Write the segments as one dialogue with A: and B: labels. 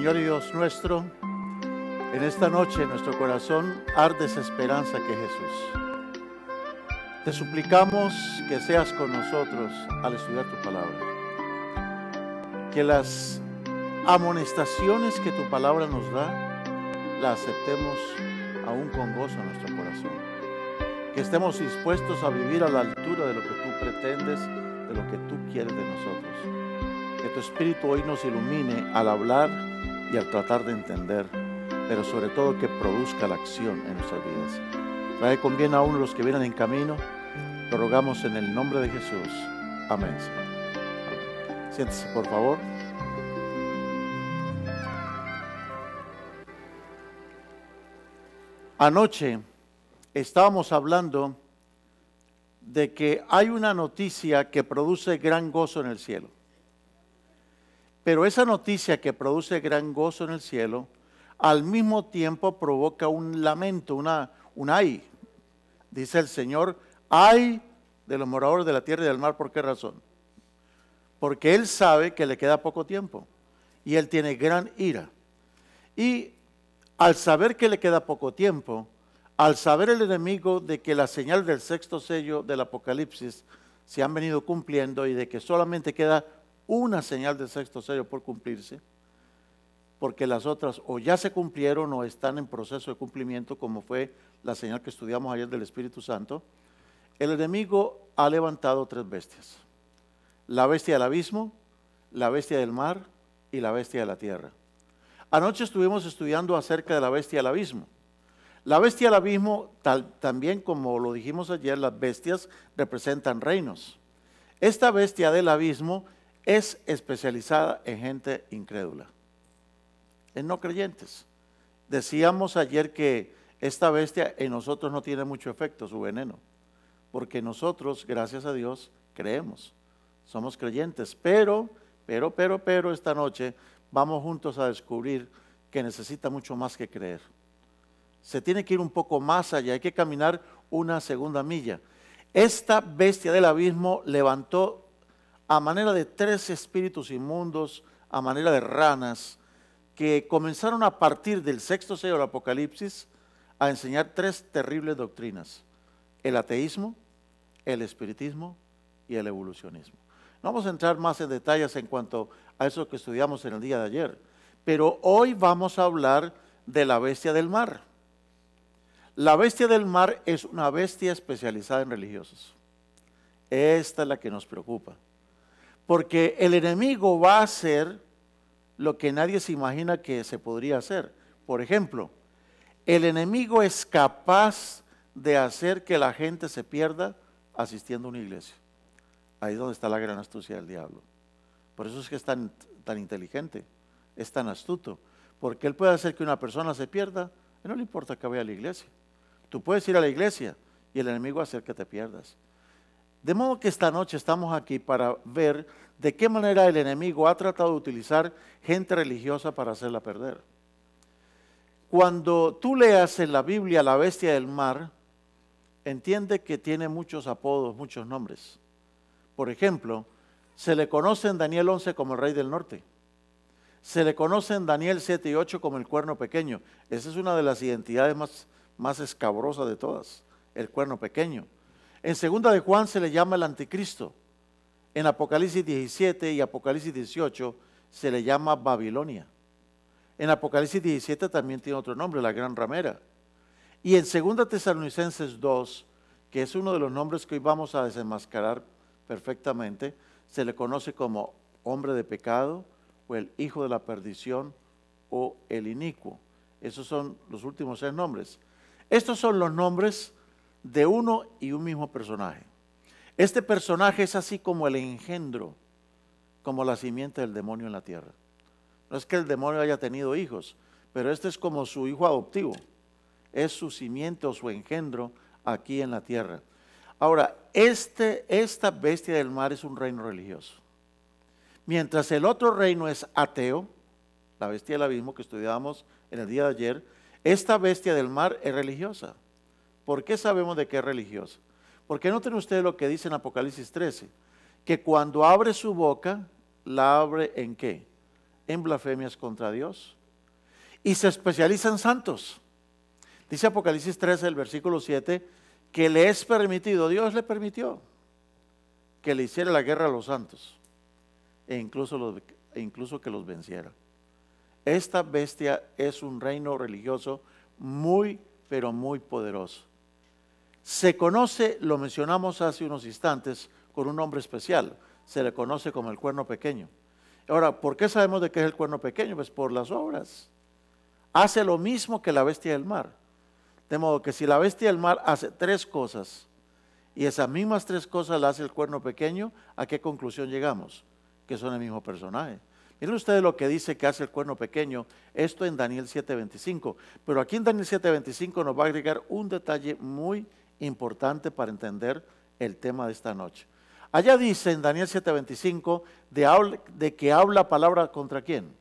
A: Señor y Dios nuestro, en esta noche en nuestro corazón arde esa esperanza que es Jesús. Te suplicamos que seas con nosotros al estudiar tu palabra. Que las amonestaciones que tu palabra nos da, las aceptemos aún con gozo en nuestro corazón. Que estemos dispuestos a vivir a la altura de lo que tú pretendes, de lo que tú quieres de nosotros. Que tu Espíritu hoy nos ilumine al hablar y al tratar de entender, pero sobre todo que produzca la acción en nuestras vidas. Trae con bien a uno de los que vienen en camino. Lo rogamos en el nombre de Jesús. Amén, Señor. Amén. Siéntese, por favor. Anoche estábamos hablando de que hay una noticia que produce gran gozo en el cielo. Pero esa noticia que produce gran gozo en el cielo, al mismo tiempo provoca un lamento, un ay. Dice el Señor, ay de los moradores de la tierra y del mar. ¿Por qué razón? Porque Él sabe que le queda poco tiempo y Él tiene gran ira. Y al saber que le queda poco tiempo, al saber el enemigo de que la señal del sexto sello del Apocalipsis se han venido cumpliendo y de que solamente queda una señal del sexto sello por cumplirse, porque las otras o ya se cumplieron o están en proceso de cumplimiento, como fue la señal que estudiamos ayer del Espíritu Santo, el enemigo ha levantado tres bestias: la bestia del abismo, la bestia del mar y la bestia de la tierra. Anoche estuvimos estudiando acerca de la bestia del abismo. La bestia del abismo, también como lo dijimos ayer, las bestias representan reinos. Esta bestia del abismo es especializada en gente incrédula, en no creyentes. Decíamos ayer que esta bestia en nosotros no tiene mucho efecto, su veneno, porque nosotros, gracias a Dios, creemos, somos creyentes, pero esta noche vamos juntos a descubrir que necesita mucho más que creer. Se tiene que ir un poco más allá, hay que caminar una segunda milla. Esta bestia del abismo levantó a manera de tres espíritus inmundos, a manera de ranas, que comenzaron a partir del sexto sello del Apocalipsis a enseñar tres terribles doctrinas: el ateísmo, el espiritismo y el evolucionismo. No vamos a entrar más en detalles en cuanto a eso que estudiamos en el día de ayer, pero hoy vamos a hablar de la bestia del mar. La bestia del mar es una bestia especializada en religiosos. Esta es la que nos preocupa, porque el enemigo va a hacer lo que nadie se imagina que se podría hacer. Por ejemplo, el enemigo es capaz de hacer que la gente se pierda asistiendo a una iglesia. Ahí es donde está la gran astucia del diablo. Por eso es que es tan inteligente, es tan astuto, porque él puede hacer que una persona se pierda y no le importa que vaya a la iglesia. Tú puedes ir a la iglesia y el enemigo va a hacer que te pierdas. De modo que esta noche estamos aquí para ver de qué manera el enemigo ha tratado de utilizar gente religiosa para hacerla perder. Cuando tú leas en la Biblia la bestia del mar, entiende que tiene muchos apodos, muchos nombres. Por ejemplo, se le conoce en Daniel 11 como el rey del norte. Se le conoce en Daniel 7 y 8 como el cuerno pequeño. Esa es una de las identidades más escabrosas de todas, el cuerno pequeño. En segunda de Juan se le llama el anticristo. En Apocalipsis 17 y Apocalipsis 18 se le llama Babilonia. En Apocalipsis 17 también tiene otro nombre, la gran ramera. Y en segunda Tesalonicenses 2, que es uno de los nombres que hoy vamos a desenmascarar perfectamente, se le conoce como hombre de pecado o el hijo de la perdición o el inicuo. Esos son los últimos tres nombres. Estos son los nombres de uno y un mismo personaje. Este personaje es así como el engendro, como la simiente del demonio en la tierra. No es que el demonio haya tenido hijos, pero este es como su hijo adoptivo. Es su simiente o su engendro aquí en la tierra. Ahora, esta bestia del mar es un reino religioso. Mientras el otro reino es ateo, la bestia del abismo que estudiábamos en el día de ayer, esta bestia del mar es religiosa. ¿Por qué sabemos de qué es religiosa? Porque noten ustedes lo que dice en Apocalipsis 13, que cuando abre su boca, la abre ¿en qué? en blasfemias contra Dios y se especializa en santos. Dice Apocalipsis 13, el versículo 7, que le es permitido, Dios le permitió que le hiciera la guerra a los santos e incluso que los venciera. Esta bestia es un reino religioso muy, pero muy poderoso. Se conoce, lo mencionamos hace unos instantes, con un nombre especial. Se le conoce como el cuerno pequeño. Ahora, ¿por qué sabemos de qué es el cuerno pequeño? Pues por las obras. Hace lo mismo que la bestia del mar. De modo que si la bestia del mar hace 3 cosas y esas mismas 3 cosas las hace el cuerno pequeño, ¿a qué conclusión llegamos? Que son el mismo personaje. Miren ustedes lo que dice que hace el cuerno pequeño, esto en Daniel 7:25. Pero aquí en Daniel 7:25 nos va a agregar un detalle muy importante para entender el tema de esta noche. Allá dice en Daniel 7:25 de que habla palabra contra ¿quién?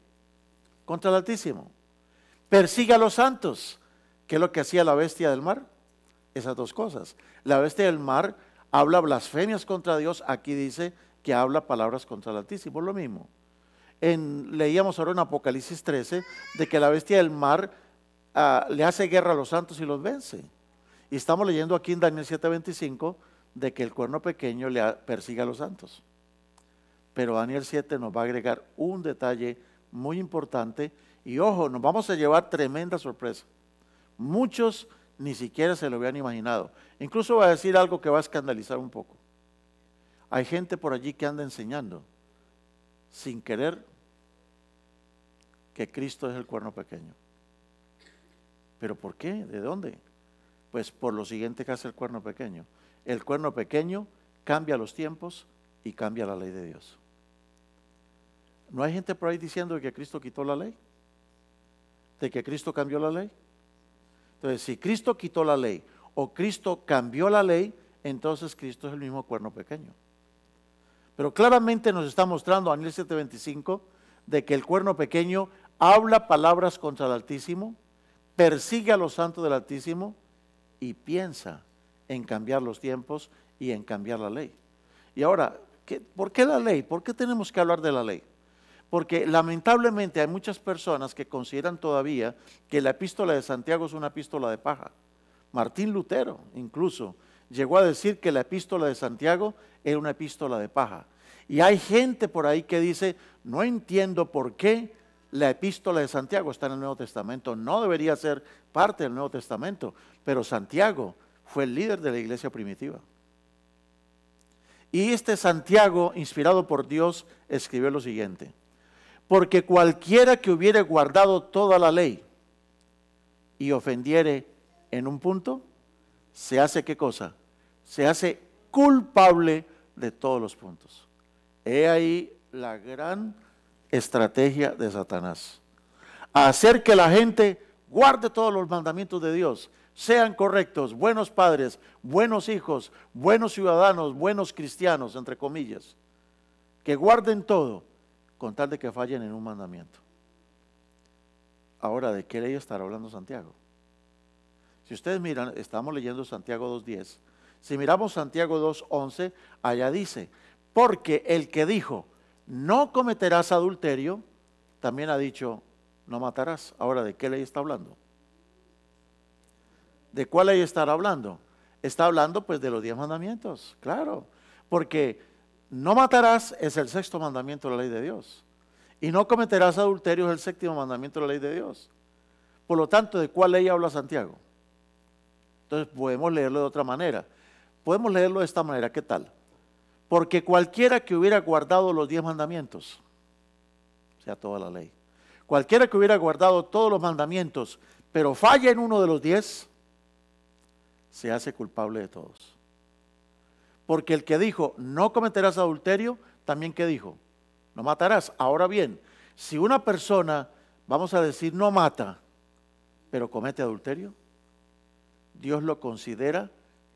A: Contra el Altísimo. Persigue a los santos. ¿Qué es lo que hacía la bestia del mar? Esas 2 cosas. La bestia del mar habla blasfemias contra Dios. Aquí dice que habla palabras contra el Altísimo. Lo mismo. Leíamos ahora en Apocalipsis 13 de que la bestia del mar le hace guerra a los santos y los vence. Y estamos leyendo aquí en Daniel 7:25 de que el cuerno pequeño persigue a los santos. Pero Daniel 7 nos va a agregar un detalle muy importante y ojo, nos vamos a llevar tremenda sorpresa. Muchos ni siquiera se lo habían imaginado. Incluso va a decir algo que va a escandalizar un poco. Hay gente por allí que anda enseñando sin querer que Cristo es el cuerno pequeño. ¿Pero por qué? ¿De dónde? Pues por lo siguiente que hace el cuerno pequeño. El cuerno pequeño cambia los tiempos y cambia la ley de Dios. ¿No hay gente por ahí diciendo que Cristo quitó la ley? ¿De que Cristo cambió la ley? Entonces, si Cristo quitó la ley o Cristo cambió la ley, entonces Cristo es el mismo cuerno pequeño. Pero claramente nos está mostrando Daniel 7:25 de que el cuerno pequeño habla palabras contra el Altísimo, persigue a los santos del Altísimo y piensa en cambiar los tiempos y en cambiar la ley. Y ahora, ¿por qué la ley? ¿Por qué tenemos que hablar de la ley? Porque lamentablemente hay muchas personas que consideran todavía que la epístola de Santiago es una epístola de paja. Martín Lutero incluso llegó a decir que la epístola de Santiago era una epístola de paja. Y hay gente por ahí que dice, no entiendo por qué la epístola de Santiago está en el Nuevo Testamento. No debería ser parte del Nuevo Testamento, pero Santiago fue el líder de la iglesia primitiva. Y este Santiago, inspirado por Dios, escribió lo siguiente: porque cualquiera que hubiere guardado toda la ley y ofendiere en un punto, se hace ¿qué cosa? Se hace culpable de todos los puntos. He ahí la gran estrategia de Satanás. Hacer que la gente guarde todos los mandamientos de Dios, sean correctos, buenos padres, buenos hijos, buenos ciudadanos, buenos cristianos, entre comillas, que guarden todo, con tal de que fallen en un mandamiento. Ahora, ¿de qué ley estará hablando Santiago? Si ustedes miran, estamos leyendo Santiago 2:10. Si miramos Santiago 2:11, allá dice, porque el que dijo, no cometerás adulterio, también ha dicho, no matarás. Ahora, ¿de qué ley está hablando? ¿De cuál ley estará hablando? Está hablando pues de los 10 mandamientos, claro, porque no matarás es el 6º mandamiento de la ley de Dios. Y no cometerás adulterio es el 7º mandamiento de la ley de Dios. Por lo tanto, ¿de cuál ley habla Santiago? Entonces podemos leerlo de otra manera. Podemos leerlo de esta manera, ¿qué tal? Porque cualquiera que hubiera guardado los 10 mandamientos, o sea, toda la ley, cualquiera que hubiera guardado todos los mandamientos, pero falla en uno de los 10, se hace culpable de todos. Porque el que dijo, no cometerás adulterio, también que dijo, no matarás. Ahora bien, si una persona, vamos a decir, no mata, pero comete adulterio, Dios lo considera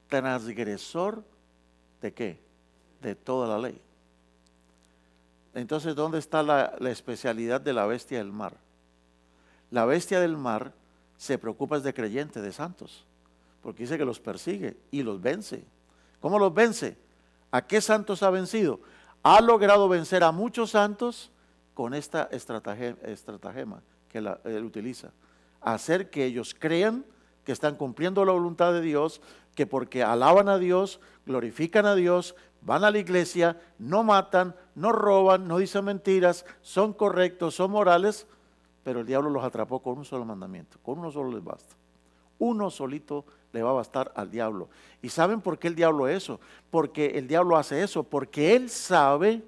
A: transgresor ¿de qué? De toda la ley. Entonces, ¿dónde está la especialidad de la bestia del mar? La bestia del mar se preocupa de creyentes, de santos, porque dice que los persigue y los vence. ¿Cómo los vence? ¿A qué santos ha vencido? Ha logrado vencer a muchos santos con esta estratagema que él utiliza. Hacer que ellos crean que están cumpliendo la voluntad de Dios, que porque alaban a Dios, glorifican a Dios, van a la iglesia, no matan, no roban, no dicen mentiras, son correctos, son morales, pero el diablo los atrapó con un solo mandamiento, con uno solo les basta. Uno solito le va a bastar al diablo. ¿Y saben por qué el diablo eso? Porque el diablo hace eso, porque él sabe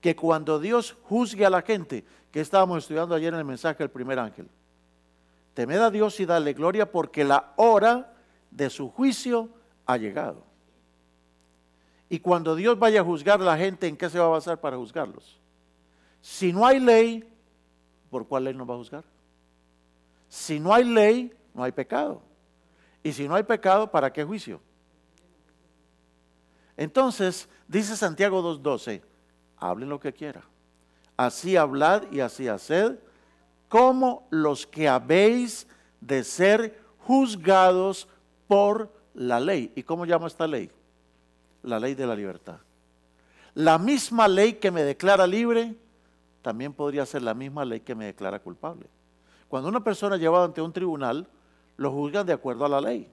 A: que cuando Dios juzgue a la gente, que estábamos estudiando ayer en el mensaje del primer ángel, temed a Dios y dale gloria porque la hora de su juicio ha llegado. Y cuando Dios vaya a juzgar a la gente, ¿en qué se va a basar para juzgarlos? Si no hay ley, ¿por cuál ley nos va a juzgar? Si no hay ley, no hay pecado. Y si no hay pecado, ¿para qué juicio? Entonces, dice Santiago 2:12, hablen lo que quiera. Así hablad y así haced, como los que habéis de ser juzgados por la ley. ¿Y cómo llama esta ley? La ley de la libertad. La misma ley que me declara libre, también podría ser la misma ley que me declara culpable. Cuando una persona es llevada ante un tribunal, lo juzgan de acuerdo a la ley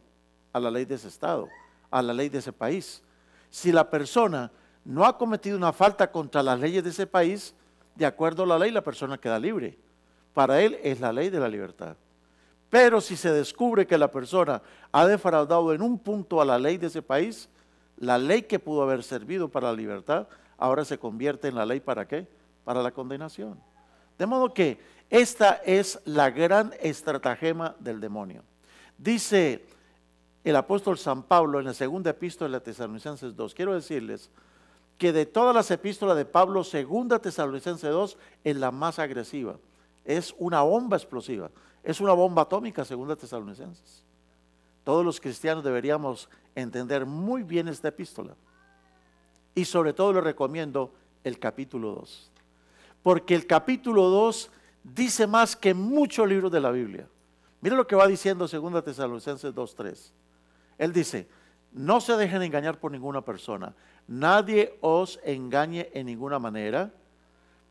A: de ese estado, a la ley de ese país. Si la persona no ha cometido una falta contra las leyes de ese país, de acuerdo a la ley, la persona queda libre. Para él es la ley de la libertad. Pero si se descubre que la persona ha defraudado en un punto a la ley de ese país, la ley que pudo haber servido para la libertad, ahora se convierte en la ley ¿para qué? Para la condenación. De modo que esta es la gran estratagema del demonio. Dice el apóstol San Pablo en la segunda epístola de Tesalonicenses 2. Quiero decirles que de todas las epístolas de Pablo, segunda Tesalonicenses 2 es la más agresiva. Es una bomba explosiva, es una bomba atómica, segunda Tesalonicenses. Todos los cristianos deberíamos entender muy bien esta epístola. Y sobre todo les recomiendo el capítulo 2. Porque el capítulo 2 dice más que muchos libros de la Biblia. Mire lo que va diciendo segunda Tesalonicenses 2:3. Él dice, no se dejen engañar por ninguna persona. Nadie os engañe en ninguna manera,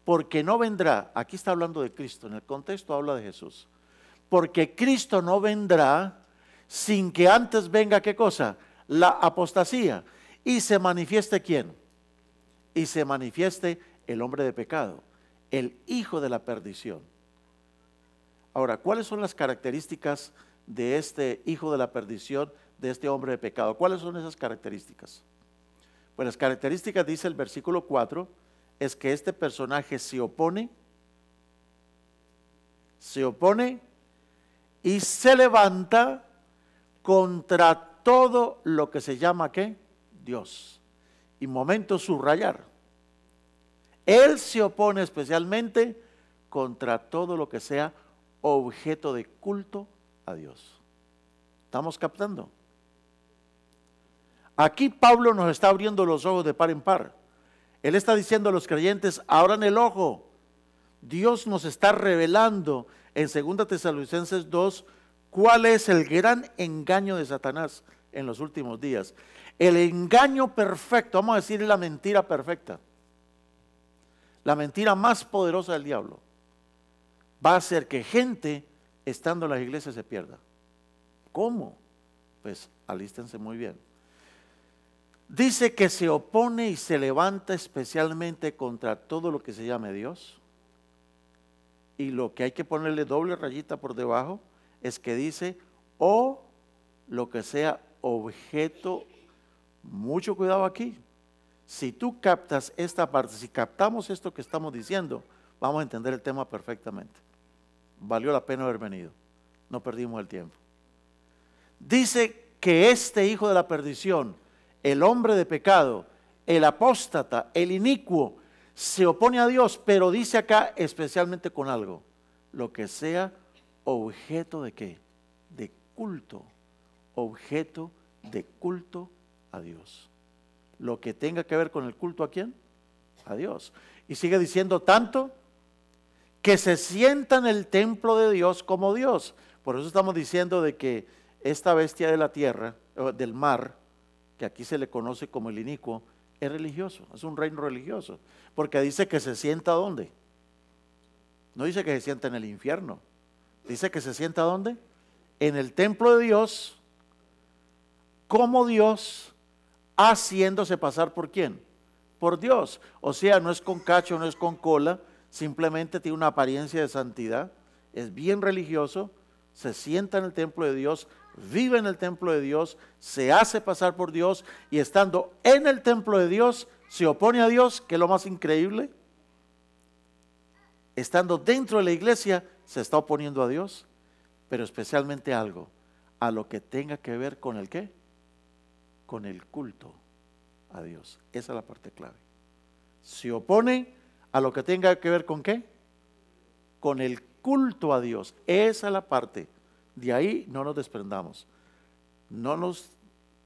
A: porque no vendrá, aquí está hablando de Cristo, en el contexto habla de Jesús, porque Cristo no vendrá sin que antes venga, ¿qué cosa? La apostasía, y se manifieste ¿quién? Y se manifieste el hombre de pecado, el hijo de la perdición. Ahora, ¿cuáles son las características de este hijo de la perdición, de este hombre de pecado? ¿Cuáles son esas características? Pues las características, dice el versículo 4, es que este personaje se opone y se levanta contra todo lo que se llama ¿qué? Dios. Y momento subrayar. Él se opone especialmente contra todo lo que sea objeto de culto a Dios. ¿Estamos captando? Aquí Pablo nos está abriendo los ojos de par en par. Él está diciendo a los creyentes, abran el ojo. Dios nos está revelando en 2 Tesalonicenses 2 cuál es el gran engaño de Satanás en los últimos días. El engaño perfecto, vamos a decir la mentira perfecta. La mentira más poderosa del diablo va a hacer que gente estando en las iglesias se pierda. ¿Cómo? Pues alístense muy bien. Dice que se opone y se levanta especialmente contra todo lo que se llame Dios. Y lo que hay que ponerle doble rayita por debajo es que dice, o lo que sea objeto, mucho cuidado aquí. Si tú captas esta parte, si captamos esto que estamos diciendo, vamos a entender el tema perfectamente. Valió la pena haber venido, no perdimos el tiempo. Dice que este hijo de la perdición, el hombre de pecado, el apóstata, el inicuo, se opone a Dios, pero dice acá especialmente con algo, lo que sea objeto de ¿qué? De culto, objeto de culto a Dios. Lo que tenga que ver con el culto ¿a quién? A Dios. Y sigue diciendo tanto que se sienta en el templo de Dios como Dios. Por eso estamos diciendo de que esta bestia de la tierra, del mar, que aquí se le conoce como el inicuo, es religioso, es un reino religioso, porque dice que se sienta ¿dónde? No dice que se sienta en el infierno. Dice que se sienta ¿dónde? En el templo de Dios, como Dios, haciéndose pasar ¿por quién? Por Dios. O sea, no es con cacho, no es con cola, simplemente tiene una apariencia de santidad, es bien religioso, se sienta en el templo de Dios, vive en el templo de Dios, se hace pasar por Dios y estando en el templo de Dios, se opone a Dios, que es lo más increíble. Estando dentro de la iglesia, se está oponiendo a Dios, pero especialmente algo, a lo que tenga que ver con el ¿qué? Con el culto a Dios. Esa es la parte clave. Se opone a lo que tenga que ver con ¿qué? Con el culto a Dios. Esa es la parte. De ahí no nos desprendamos. No nos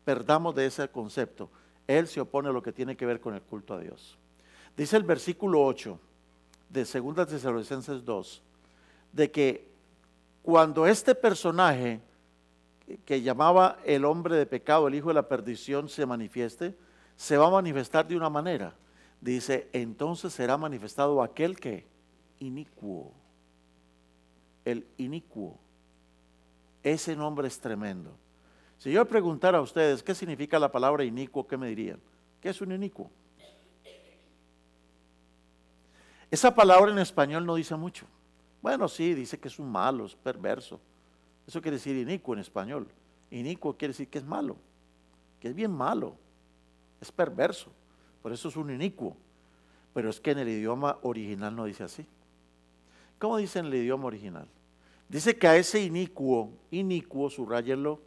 A: perdamos de ese concepto. Él se opone a lo que tiene que ver con el culto a Dios. Dice el versículo 8 de 2 Tesalonicenses 2, de que cuando este personaje que llamaba el hombre de pecado, el hijo de la perdición, se manifieste, se va a manifestar de una manera. Dice, entonces será manifestado aquel que inicuo. El inicuo. Ese nombre es tremendo. Si yo preguntara a ustedes qué significa la palabra inicuo, ¿qué me dirían? ¿Qué es un inicuo? Esa palabra en español no dice mucho. Bueno, sí, dice que es un malo, es perverso. Eso quiere decir inicuo en español. Inicuo quiere decir que es malo, que es bien malo, es perverso. Por eso es un inicuo. Pero es que en el idioma original no dice así. ¿Cómo dice en el idioma original? Dice que a ese inicuo, subrayenlo,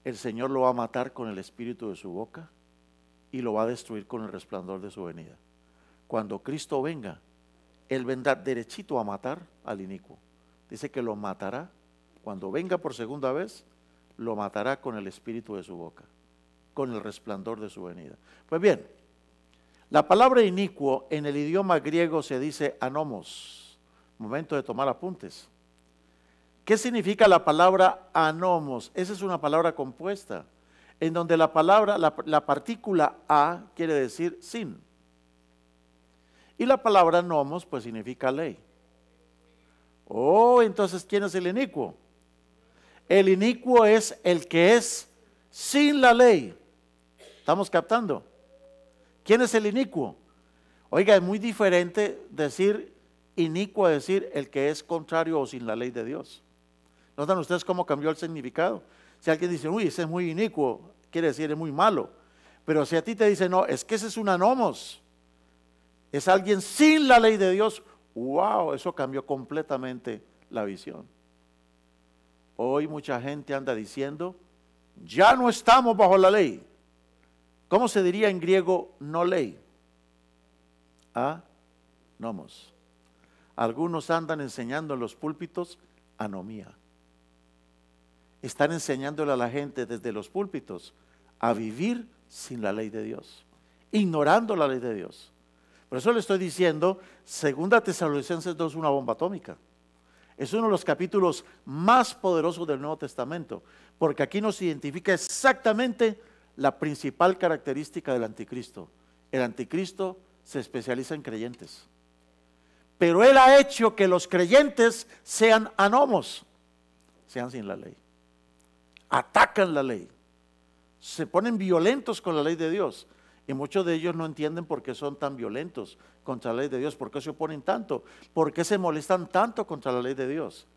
A: el Señor lo va a matar con el espíritu de su boca y lo va a destruir con el resplandor de su venida. Cuando Cristo venga, Él vendrá derechito a matar al inicuo. Dice que lo matará. Cuando venga por segunda vez, lo matará con el espíritu de su boca, con el resplandor de su venida. Pues bien, la palabra inicuo en el idioma griego se dice anomos. Momento de tomar apuntes. ¿Qué significa la palabra anomos? Esa es una palabra compuesta, en donde la palabra, la partícula a quiere decir sin. Y la palabra nomos pues significa ley. Oh, entonces, ¿quién es el inicuo? El inicuo es el que es sin la ley. ¿Estamos captando? ¿Quién es el inicuo? Oiga, es muy diferente decir inicuo a decir el que es contrario o sin la ley de Dios. ¿Notan ustedes cómo cambió el significado? Si alguien dice, uy, ese es muy inicuo, quiere decir es muy malo. Pero si a ti te dice, no, es que ese es un anomos, es alguien sin la ley de Dios, wow, eso cambió completamente la visión. Hoy mucha gente anda diciendo, ya no estamos bajo la ley. ¿Cómo se diría en griego no ley? Anomos. Algunos andan enseñando en los púlpitos anomía. Están enseñándole a la gente desde los púlpitos a vivir sin la ley de Dios, ignorando la ley de Dios. Por eso le estoy diciendo, 2 Tesalonicenses 2 es una bomba atómica. Es uno de los capítulos más poderosos del Nuevo Testamento, porque aquí nos identifica exactamente la principal característica del anticristo. El anticristo se especializa en creyentes, pero él ha hecho que los creyentes sean anomos, sean sin la ley. Atacan la ley, se ponen violentos con la ley de Dios. Y muchos de ellos no entienden por qué son tan violentos contra la ley de Dios, por qué se oponen tanto, por qué se molestan tanto contra la ley de Dios.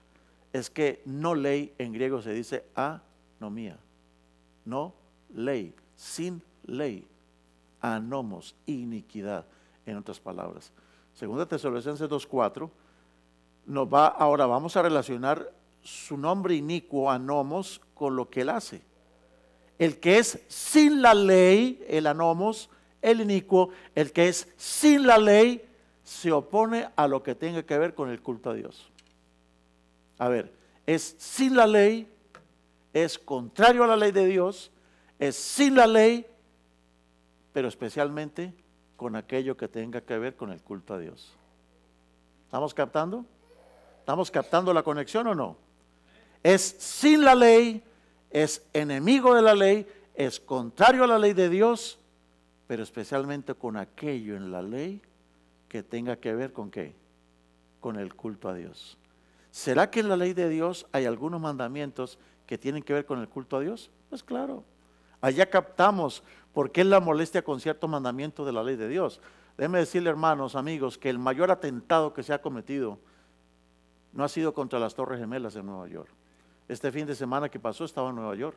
A: Es que no ley en griego se dice anomía, no ley, sin ley, anomos, iniquidad, en otras palabras. 2 Tesalonicenses 2:4 ahora vamos a relacionar su nombre inicuo, anomos, con lo que él hace. El que es sin la ley, el anomos, el inicuo, el que es sin la ley, se opone a lo que tenga que ver con el culto a Dios. A ver, es sin la ley, es contrario a la ley de Dios, es sin la ley, pero especialmente con aquello que tenga que ver con el culto a Dios. ¿Estamos captando? ¿Estamos captando la conexión o no? Es sin la ley, es enemigo de la ley, es contrario a la ley de Dios, pero especialmente con aquello en la ley que tenga que ver con ¿qué? con el culto a Dios. ¿Será que en la ley de Dios hay algunos mandamientos que tienen que ver con el culto a Dios? Pues claro, allá captamos por qué es la molestia con ciertos mandamientos de la ley de Dios. Déjenme decirle, hermanos, amigos, que el mayor atentado que se ha cometido no ha sido contra las Torres Gemelas en Nueva York. Este fin de semana que pasó estaba en Nueva York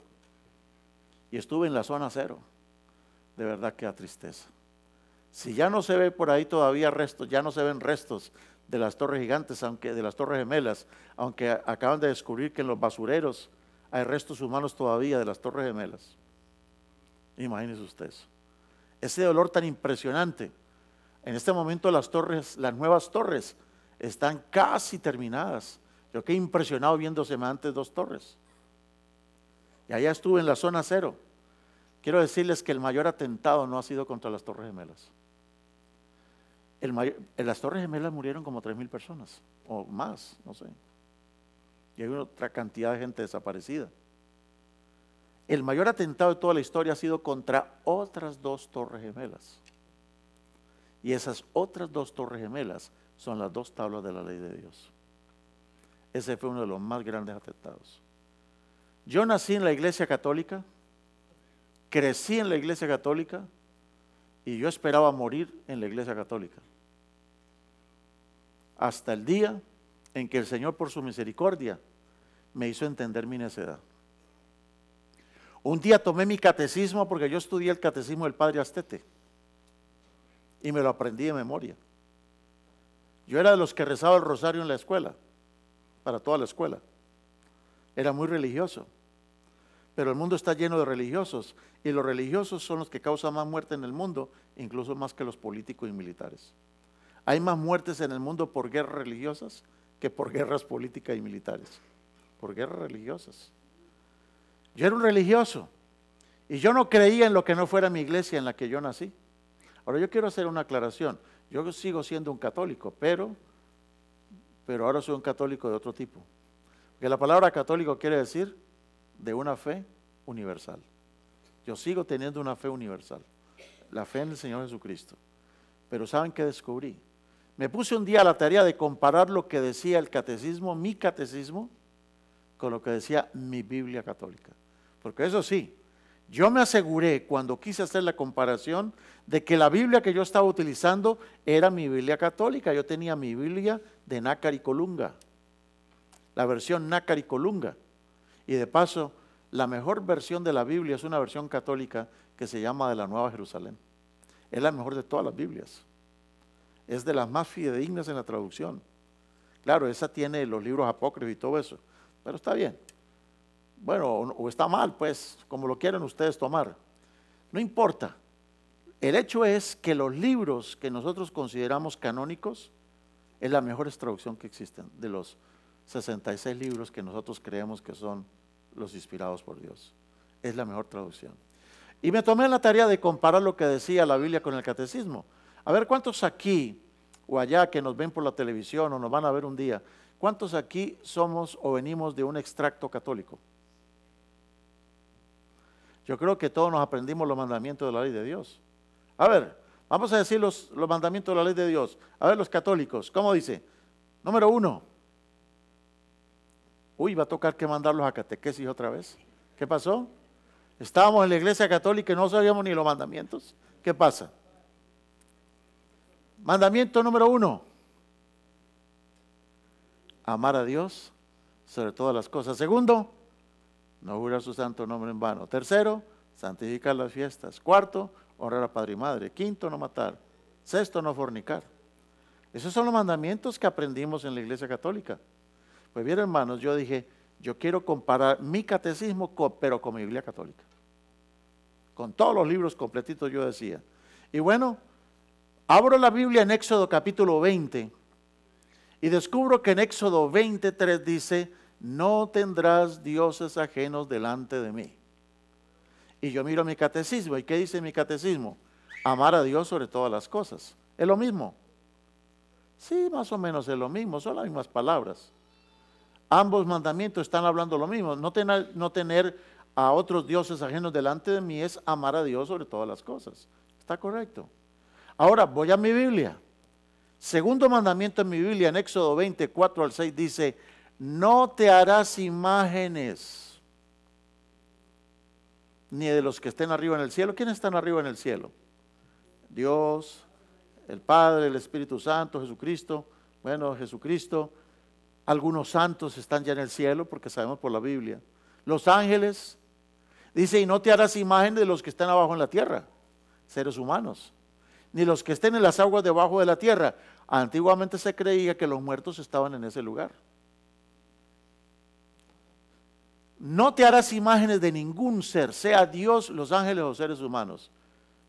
A: y estuve en la zona cero. De verdad que da tristeza. Si ya no se ve por ahí todavía restos, ya no se ven restos de las torres gigantes, aunque de las Torres Gemelas, aunque acaban de descubrir que en los basureros hay restos humanos todavía de las Torres Gemelas. Imagínense ustedes. Ese dolor tan impresionante. En este momento las torres, las nuevas torres, están casi terminadas. Yo quedé impresionado viendo semejantes dos torres. Y allá estuve en la zona cero. Quiero decirles que el mayor atentado no ha sido contra las Torres Gemelas. En las Torres Gemelas murieron como 3,000 personas, o más, no sé. Y hay otra cantidad de gente desaparecida. El mayor atentado de toda la historia ha sido contra otras dos Torres Gemelas. Y esas otras dos Torres Gemelas son las dos tablas de la ley de Dios. Ese fue uno de los más grandes atentados. Yo nací en la Iglesia Católica, crecí en la Iglesia Católica y yo esperaba morir en la Iglesia Católica. Hasta el día en que el Señor, por su misericordia, me hizo entender mi necedad. Un día tomé mi catecismo, porque yo estudié el catecismo del Padre Astete y me lo aprendí de memoria. Yo era de los que rezaba el rosario en la escuela, para toda la escuela. Era muy religioso, pero el mundo está lleno de religiosos y los religiosos son los que causan más muerte en el mundo, incluso más que los políticos y militares. Hay más muertes en el mundo por guerras religiosas que por guerras políticas y militares, por guerras religiosas. Yo era un religioso y yo no creía en lo que no fuera mi iglesia en la que yo nací. Ahora yo quiero hacer una aclaración. Yo sigo siendo un católico, pero ahora soy un católico de otro tipo. Porque la palabra católico quiere decir de una fe universal. Yo sigo teniendo una fe universal, la fe en el Señor Jesucristo. Pero ¿saben qué descubrí? Me puse un día a la tarea de comparar lo que decía el catecismo, mi catecismo, con lo que decía mi Biblia católica. Porque eso sí, yo me aseguré cuando quise hacer la comparación de que la Biblia que yo estaba utilizando era mi Biblia católica. Yo tenía mi Biblia de Nácar y Colunga, la versión Nácar y Colunga. Y de paso, la mejor versión de la Biblia es una versión católica que se llama de la Nueva Jerusalén. Es la mejor de todas las Biblias. Es de las más fidedignas en la traducción. Claro, esa tiene los libros apócrifos y todo eso, pero está bien. Bueno, o está mal, pues, como lo quieran ustedes tomar. No importa. El hecho es que los libros que nosotros consideramos canónicos es la mejor traducción que existen de los 66 libros que nosotros creemos que son los inspirados por Dios. Es la mejor traducción. Y me tomé la tarea de comparar lo que decía la Biblia con el catecismo. A ver, ¿cuántos aquí o allá que nos ven por la televisión o nos van a ver un día, cuántos aquí somos o venimos de un extracto católico? Yo creo que todos nos aprendimos los mandamientos de la ley de Dios. A ver, vamos a decir los mandamientos de la ley de Dios. A ver, los católicos, ¿cómo dice? Número 1. Uy, va a tocar que mandarlos a catequesis otra vez. ¿Qué pasó? Estábamos en la iglesia católica y no sabíamos ni los mandamientos. ¿Qué pasa? Mandamiento número 1. Amar a Dios sobre todas las cosas. Segundo, no jurar su santo nombre en vano. Tercero, santificar las fiestas. Cuarto, honrar a padre y madre. Quinto, no matar. Sexto, no fornicar. Esos son los mandamientos que aprendimos en la iglesia católica. Pues bien, hermanos, yo dije, yo quiero comparar mi catecismo, pero con mi Biblia católica. Con todos los libros completitos yo decía. Y bueno, abro la Biblia en Éxodo capítulo 20 y descubro que en Éxodo 23 dice, no tendrás dioses ajenos delante de mí. Y yo miro mi catecismo, ¿y qué dice mi catecismo? Amar a Dios sobre todas las cosas. ¿Es lo mismo? Sí, más o menos es lo mismo, son las mismas palabras. Ambos mandamientos están hablando lo mismo. No tener a otros dioses ajenos delante de mí es amar a Dios sobre todas las cosas. ¿Está correcto? Ahora voy a mi Biblia. Segundo mandamiento en mi Biblia, en Éxodo 20, 4 al 6, dice, no te harás imágenes, ni de los que estén arriba en el cielo. ¿Quiénes están arriba en el cielo? Dios, el Padre, el Espíritu Santo, Jesucristo. Bueno, Jesucristo, algunos santos están ya en el cielo, porque sabemos por la Biblia. Los ángeles, dice, y no te harás imagen de los que están abajo en la tierra, seres humanos, ni los que estén en las aguas debajo de la tierra. Antiguamente se creía que los muertos estaban en ese lugar. No te harás imágenes de ningún ser, sea Dios, los ángeles o seres humanos.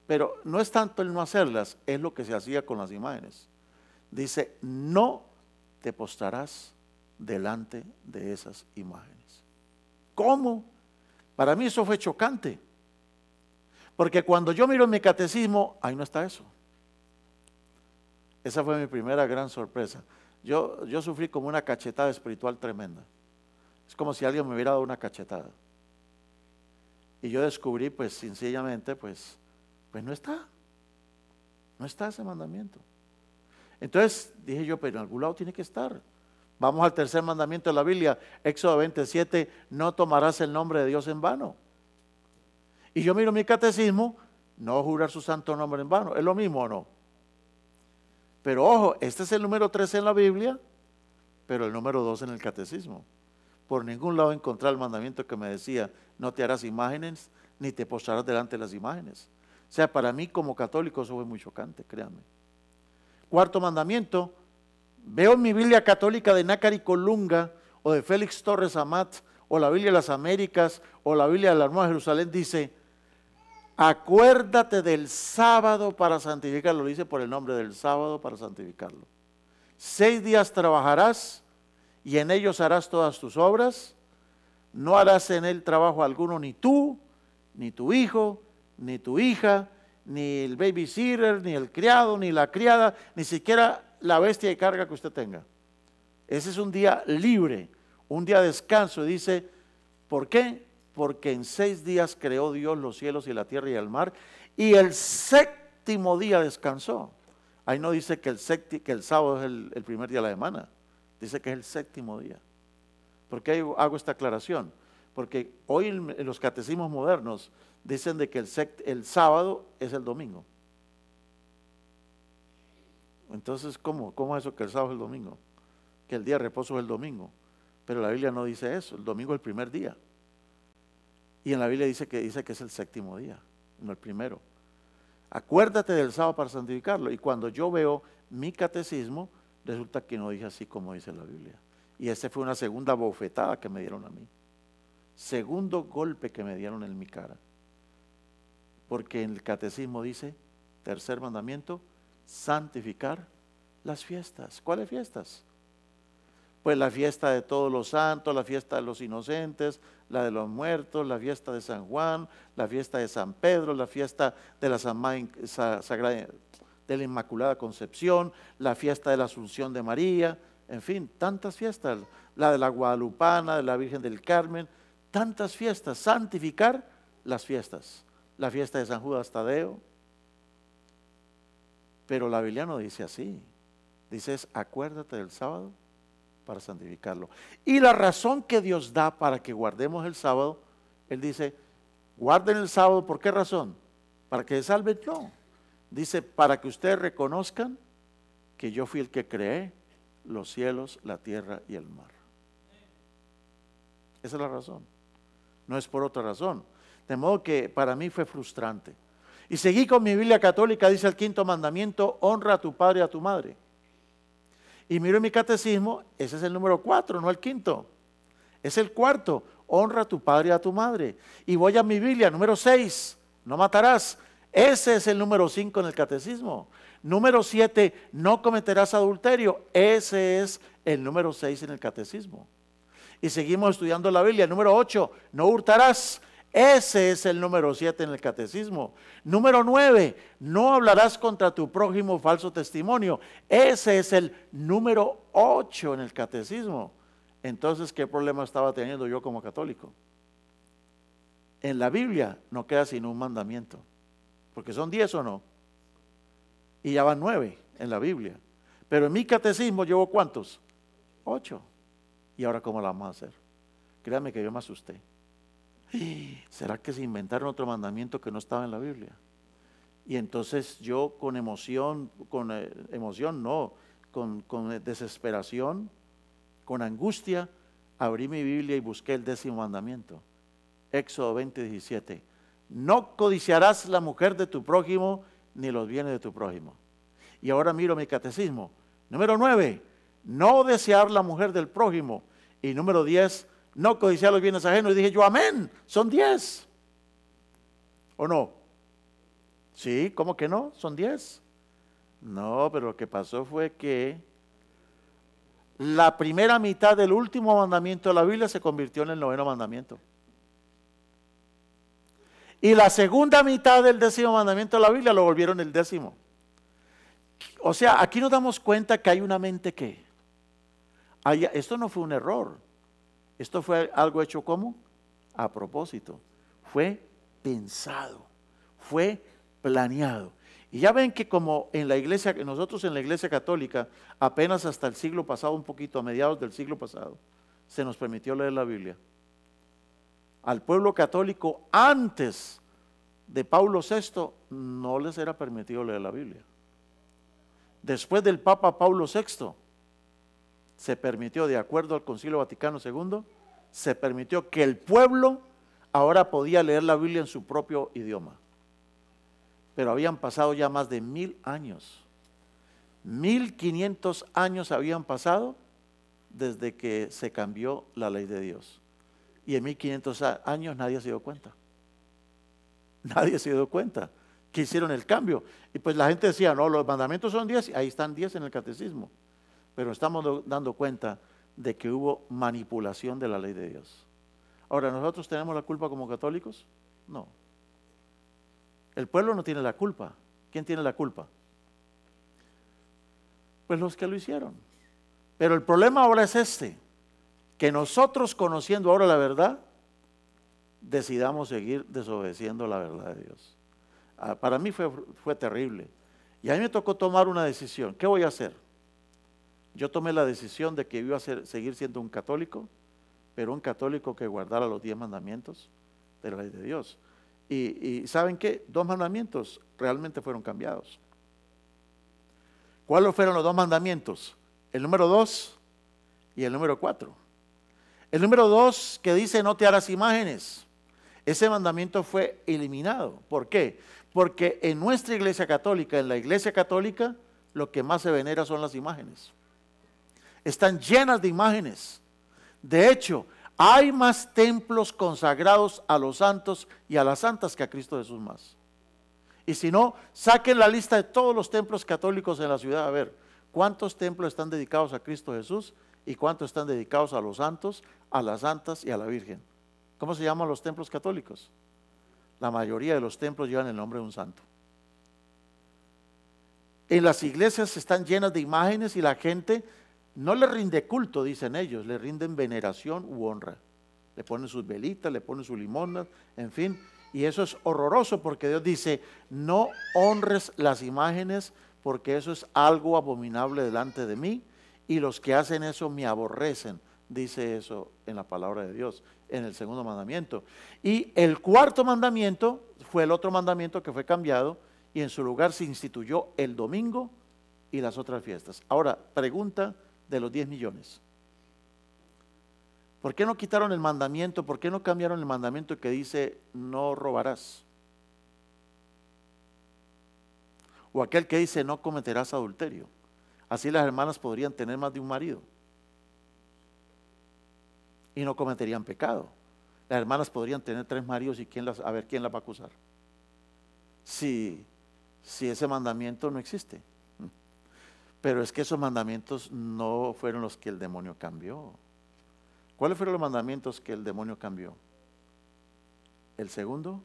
A: Pero no es tanto el no hacerlas, es lo que se hacía con las imágenes. Dice, no te postrarás delante de esas imágenes. ¿Cómo? Para mí eso fue chocante. Porque cuando yo miro en mi catecismo, ahí no está eso. Esa fue mi primera gran sorpresa. Yo sufrí como una cachetada espiritual tremenda. Es como si alguien me hubiera dado una cachetada. Y yo descubrí, pues sencillamente, pues no está. No está ese mandamiento. Entonces dije yo, pero en algún lado tiene que estar. Vamos al tercer mandamiento de la Biblia, Éxodo 27, no tomarás el nombre de Dios en vano. Y yo miro mi catecismo, no jurar su santo nombre en vano. ¿Es lo mismo o no? Pero ojo, este es el número 13 en la Biblia, pero el número 2 en el catecismo. Por ningún lado encontré el mandamiento que me decía, no te harás imágenes, ni te postrarás delante de las imágenes. O sea, para mí como católico eso fue muy chocante, créanme. Cuarto mandamiento, veo en mi Biblia católica de Nácar y Colunga, o de Félix Torres Amat, o la Biblia de las Américas, o la Biblia de la Nueva Jerusalén, dice, acuérdate del sábado para santificarlo. Lo dice por el nombre del sábado para santificarlo. 6 días trabajarás y en ellos harás todas tus obras. No harás en él trabajo alguno, ni tú, ni tu hijo, ni tu hija, ni el babysitter, ni el criado, ni la criada, ni siquiera la bestia de carga que usted tenga. Ese es un día libre, un día de descanso. Y dice, ¿por qué? Porque en 6 días creó Dios los cielos y la tierra y el mar, y el séptimo día descansó. Ahí no dice que el sábado es el primer día de la semana, dice que es el séptimo día. ¿Por qué hago esta aclaración? Porque hoy en los catecismos modernos dicen de que el sábado es el domingo. Entonces, ¿cómo es eso que el sábado es el domingo? Que el día de reposo es el domingo. Pero la Biblia no dice eso, el domingo es el primer día. Y en la Biblia dice que es el séptimo día, no el primero. Acuérdate del sábado para santificarlo. Y cuando yo veo mi catecismo, resulta que no dice así como dice la Biblia. Y esa fue una segunda bofetada que me dieron a mí. Segundo golpe que me dieron en mi cara. Porque en el catecismo dice, tercer mandamiento, santificar las fiestas. ¿Cuáles fiestas? Pues la fiesta de todos los santos, la fiesta de los inocentes, la de los muertos, la fiesta de San Juan, la fiesta de San Pedro, la fiesta de la Sagrada, de la Inmaculada Concepción, la fiesta de la Asunción de María, en fin, tantas fiestas, la de la Guadalupana, de la Virgen del Carmen, tantas fiestas, santificar las fiestas, la fiesta de San Judas Tadeo. Pero la Biblia no dice así, dice acuérdate del sábado para santificarlo. Y la razón que Dios da para que guardemos el sábado, Él dice, guarden el sábado, ¿por qué razón? ¿Para que se salven? No. Dice, para que ustedes reconozcan que yo fui el que creé los cielos, la tierra y el mar. Esa es la razón. No es por otra razón. De modo que para mí fue frustrante. Y seguí con mi Biblia católica, dice el quinto mandamiento, honra a tu padre y a tu madre. Y miro en mi catecismo, ese es el número 4, no el quinto. Es el cuarto, honra a tu padre y a tu madre. Y voy a mi Biblia, número 6, no matarás. Ese es el número 5 en el catecismo. Número 7, no cometerás adulterio. Ese es el número 6 en el catecismo. Y seguimos estudiando la Biblia. Número 8, no hurtarás. Ese es el número 7 en el catecismo. Número 9, no hablarás contra tu prójimo falso testimonio. Ese es el número 8 en el catecismo. Entonces, ¿qué problema estaba teniendo yo como católico? En la Biblia no queda sino un mandamiento, porque son 10 o no, y ya van 9 en la Biblia. Pero en mi catecismo llevo ¿cuántos? 8. ¿Y ahora cómo la vamos a hacer? Créame que yo me asusté. ¿Será que se inventaron otro mandamiento que no estaba en la Biblia? Y entonces yo con emoción, con desesperación, con angustia, abrí mi Biblia y busqué el 10º mandamiento. Éxodo 20:17. No codiciarás la mujer de tu prójimo, ni los bienes de tu prójimo. Y ahora miro mi catecismo. Número 9, no desear la mujer del prójimo. Y número 10, no codiciar los bienes ajenos. Y dije yo, amén, son 10. ¿O no? Sí, ¿cómo que no? Son 10. No, pero lo que pasó fue que la primera mitad del último mandamiento de la Biblia se convirtió en el 9º mandamiento. Y la segunda mitad del 10º mandamiento de la Biblia lo volvieron el 10º. O sea, aquí nos damos cuenta que hay una mente que, esto no fue un error, esto fue algo hecho como a propósito, fue pensado, fue planeado. Y ya ven que como en la iglesia, nosotros en la iglesia católica, apenas hasta el siglo pasado, un poquito a mediados del siglo pasado, se nos permitió leer la Biblia. Al pueblo católico antes de Pablo VI no les era permitido leer la Biblia. Después del Papa Pablo VI se permitió, de acuerdo al Concilio Vaticano II, se permitió que el pueblo ahora podía leer la Biblia en su propio idioma. Pero habían pasado ya más de 1000 años. 1500 años habían pasado desde que se cambió la ley de Dios. Y en 1500 años nadie se dio cuenta. Nadie se dio cuenta que hicieron el cambio. Y pues la gente decía, no, los mandamientos son 10, ahí están 10 en el catecismo. Pero estamos dando cuenta de que hubo manipulación de la ley de Dios. Ahora, ¿nosotros tenemos la culpa como católicos? No. El pueblo no tiene la culpa. ¿Quién tiene la culpa? Pues los que lo hicieron. Pero el problema ahora es que nosotros, conociendo ahora la verdad, decidamos seguir desobedeciendo la verdad de Dios. Para mí fue terrible. Y a mí me tocó tomar una decisión. ¿Qué voy a hacer? Yo tomé la decisión de que iba a seguir siendo un católico, pero un católico que guardara los 10 mandamientos de la ley de Dios. Y ¿saben qué? 2 mandamientos realmente fueron cambiados. ¿Cuáles fueron los 2 mandamientos? El número 2 y el número 4. El número 2 que dice no te harás imágenes. Ese mandamiento fue eliminado. ¿Por qué? Porque en nuestra iglesia católica, en la iglesia católica, lo que más se venera son las imágenes. Están llenas de imágenes. De hecho, hay más templos consagrados a los santos y a las santas que a Cristo Jesús más. Y si no, saquen la lista de todos los templos católicos en la ciudad a ver cuántos templos están dedicados a Cristo Jesús y cuántos están dedicados a los santos, a las santas y a la Virgen. ¿Cómo se llaman los templos católicos? La mayoría de los templos llevan el nombre de un santo. En las iglesias están llenas de imágenes y la gente no le rinde culto, dicen ellos, le rinden veneración u honra. Le ponen sus velitas, le ponen sus limonas, en fin. Y eso es horroroso porque Dios dice, no honres las imágenes porque eso es algo abominable delante de mí y los que hacen eso me aborrecen. Dice eso en la palabra de Dios, en el 2º mandamiento. Y el 4º mandamiento fue el otro mandamiento que fue cambiado y en su lugar se instituyó el domingo y las otras fiestas. Ahora, pregunta de los 10 millones. ¿Por qué no quitaron el mandamiento? ¿Por qué no cambiaron el mandamiento que dice no robarás? O aquel que dice no cometerás adulterio. Así las hermanas podrían tener más de un marido y no cometerían pecado. Las hermanas podrían tener 3 maridos y a ver quién las va a acusar. Si ese mandamiento no existe. Pero es que esos mandamientos no fueron los que el demonio cambió. ¿Cuáles fueron los mandamientos que el demonio cambió? El 2º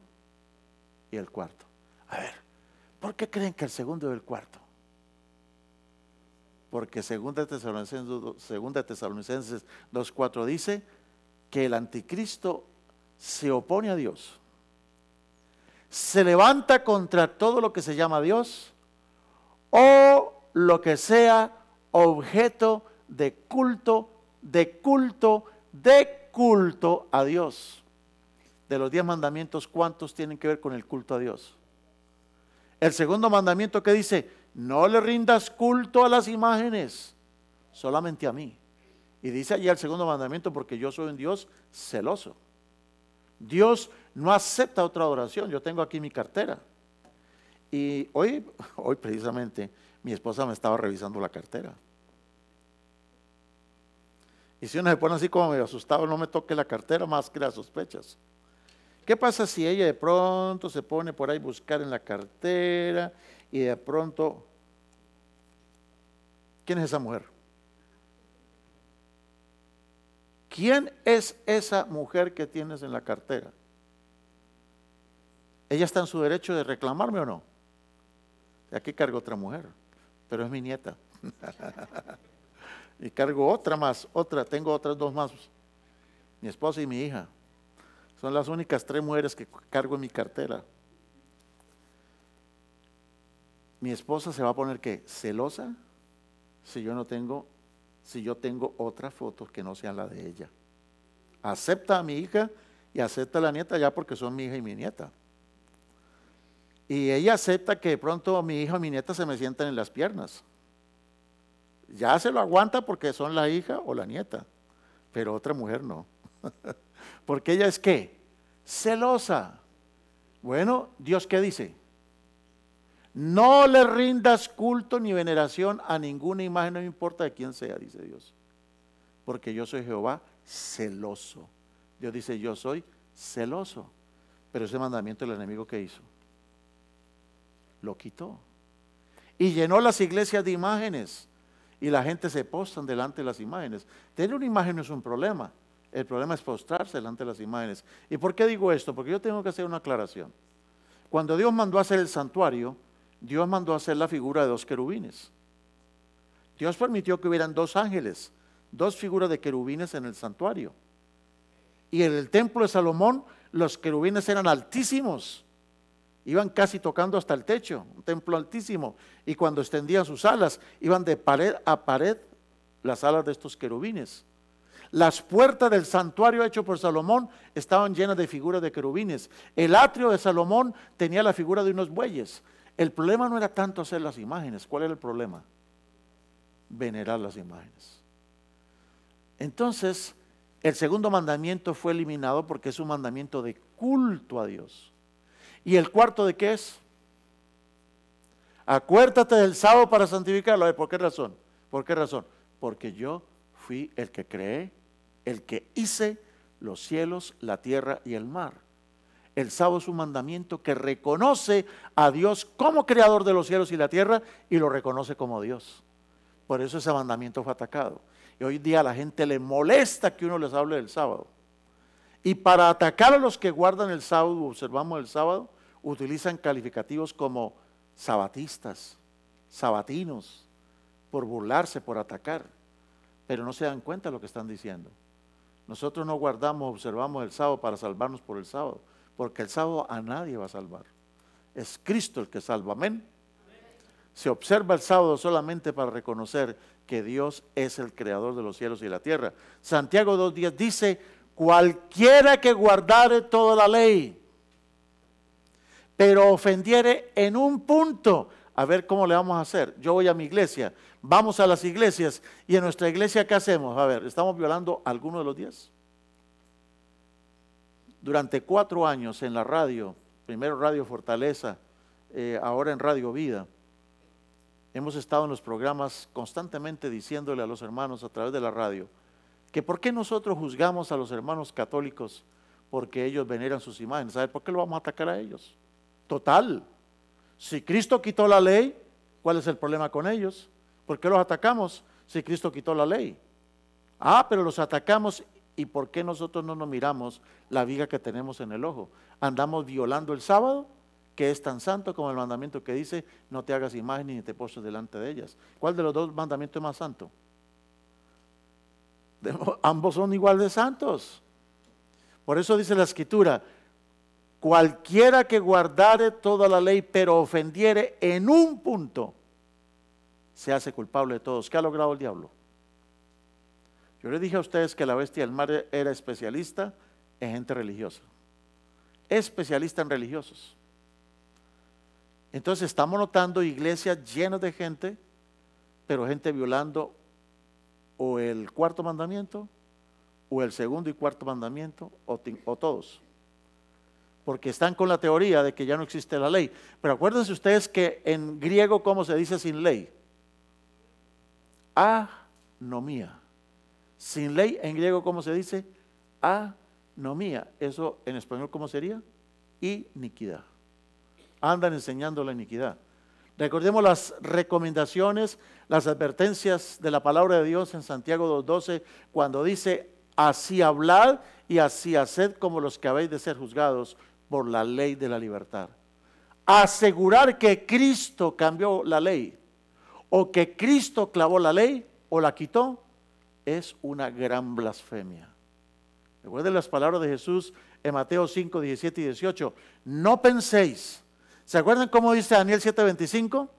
A: y el 4º. A ver, ¿por qué creen que el 2º y el 4º? Porque 2 Tesalonicenses 2:4 dice que el anticristo se opone a Dios, se levanta contra todo lo que se llama Dios o lo que sea objeto de culto, de culto, de culto a Dios. De los 10 mandamientos, ¿cuántos tienen que ver con el culto a Dios? El segundo mandamiento que dice, no le rindas culto a las imágenes, solamente a mí. Y dice allí el segundo mandamiento, porque yo soy un Dios celoso. Dios no acepta otra adoración. Yo tengo aquí mi cartera. Y hoy precisamente mi esposa me estaba revisando la cartera. Y si uno se pone así como medio asustado, no me toque la cartera, más que las sospechas. ¿Qué pasa si ella de pronto se pone por ahí a buscar en la cartera y de pronto, ¿quién es esa mujer? ¿Quién es esa mujer que tienes en la cartera? ¿Ella está en su derecho de reclamarme o no? Aquí cargo otra mujer, pero es mi nieta. Y cargo otra más, tengo otras 2 más, mi esposa y mi hija. Son las únicas 3 mujeres que cargo en mi cartera. Mi esposa se va a poner ¿qué? ¿Celosa? Si yo tengo otra foto que no sea la de ella. Acepta a mi hija y acepta a la nieta ya porque son mi hija y mi nieta. Y ella acepta que de pronto mi hija y mi nieta se me sientan en las piernas. Ya se lo aguanta porque son la hija o la nieta, pero otra mujer no. Porque ella es ¿qué? Celosa. Bueno, ¿Dios qué dice? No le rindas culto ni veneración a ninguna imagen, no importa de quién sea, dice Dios. Porque yo soy Jehová celoso. Dios dice, yo soy celoso. Pero ese mandamiento el enemigo ¿qué hizo? Lo quitó. Y llenó las iglesias de imágenes. Y la gente se postran delante de las imágenes. Tener una imagen no es un problema. El problema es postrarse delante de las imágenes. ¿Y por qué digo esto? Porque yo tengo que hacer una aclaración. Cuando Dios mandó a hacer el santuario, Dios mandó a hacer la figura de 2 querubines. Dios permitió que hubieran 2 ángeles, 2 figuras de querubines en el santuario. Y en el templo de Salomón, los querubines eran altísimos. Iban casi tocando hasta el techo, un templo altísimo. Y cuando extendían sus alas, iban de pared a pared las alas de estos querubines. Las puertas del santuario hecho por Salomón estaban llenas de figuras de querubines. El atrio de Salomón tenía la figura de unos bueyes. El problema no era tanto hacer las imágenes. ¿Cuál era el problema? Venerar las imágenes. Entonces, el segundo mandamiento fue eliminado porque es un mandamiento de culto a Dios. ¿Y el cuarto de qué es? Acuérdate del sábado para santificarlo. A ver, ¿por qué razón? ¿Por qué razón? Porque yo fui el que creé, el que hice los cielos, la tierra y el mar. El sábado es un mandamiento que reconoce a Dios como creador de los cielos y la tierra y lo reconoce como Dios. Por eso ese mandamiento fue atacado. Y hoy día a la gente le molesta que uno les hable del sábado. Y para atacar a los que guardan el sábado, observamos el sábado, utilizan calificativos como sabatistas, sabatinos, por burlarse, por atacar. Pero no se dan cuenta de lo que están diciendo. Nosotros no guardamos, observamos el sábado para salvarnos por el sábado, porque el sábado a nadie va a salvar. Es Cristo el que salva, amén. Se observa el sábado solamente para reconocer que Dios es el creador de los cielos y la tierra. Santiago 2:10 dice, cualquiera que guardare toda la ley, pero ofendiere en un punto. A ver cómo le vamos a hacer. Yo voy a mi iglesia, vamos a las iglesias y en nuestra iglesia ¿qué hacemos? A ver, ¿estamos violando alguno de los 10? Durante 4 años en la radio, primero Radio Fortaleza, ahora en Radio Vida, hemos estado en los programas constantemente diciéndole a los hermanos a través de la radio que por qué nosotros juzgamos a los hermanos católicos porque ellos veneran sus imágenes. ¿Sabe por qué lo vamos a atacar a ellos? Total. Si Cristo quitó la ley, ¿cuál es el problema con ellos? ¿Por qué los atacamos si Cristo quitó la ley? Ah, pero los atacamos. ¿Y por qué nosotros no nos miramos la viga que tenemos en el ojo? Andamos violando el sábado, que es tan santo como el mandamiento que dice, no te hagas imagen ni te postres delante de ellas. ¿Cuál de los 2 mandamientos es más santo? Ambos son igual de santos. Por eso dice la Escritura, cualquiera que guardare toda la ley, pero ofendiere en un punto, se hace culpable de todos. ¿Qué ha logrado el diablo? Yo les dije a ustedes que la bestia del mar era especialista en gente religiosa, especialista en religiosos. Entonces estamos notando iglesias llenas de gente, pero gente violando o el cuarto mandamiento, o el segundo y cuarto mandamiento, o todos. Porque están con la teoría de que ya no existe la ley. Pero acuérdense ustedes que en griego, ¿cómo se dice sin ley? Anomía. Sin ley en griego, ¿cómo se dice? Anomía. Eso en español, ¿cómo sería? Iniquidad. Andan enseñando la iniquidad. Recordemos las recomendaciones, las advertencias de la palabra de Dios en Santiago 2:12, cuando dice: así hablad y así haced como los que habéis de ser juzgados por la ley de la libertad. Asegurar que Cristo cambió la ley, o que Cristo clavó la ley o la quitó, es una gran blasfemia. Recuerden las palabras de Jesús en Mateo 5, 17 y 18. No penséis. ¿Se acuerdan cómo dice Daniel 7:25?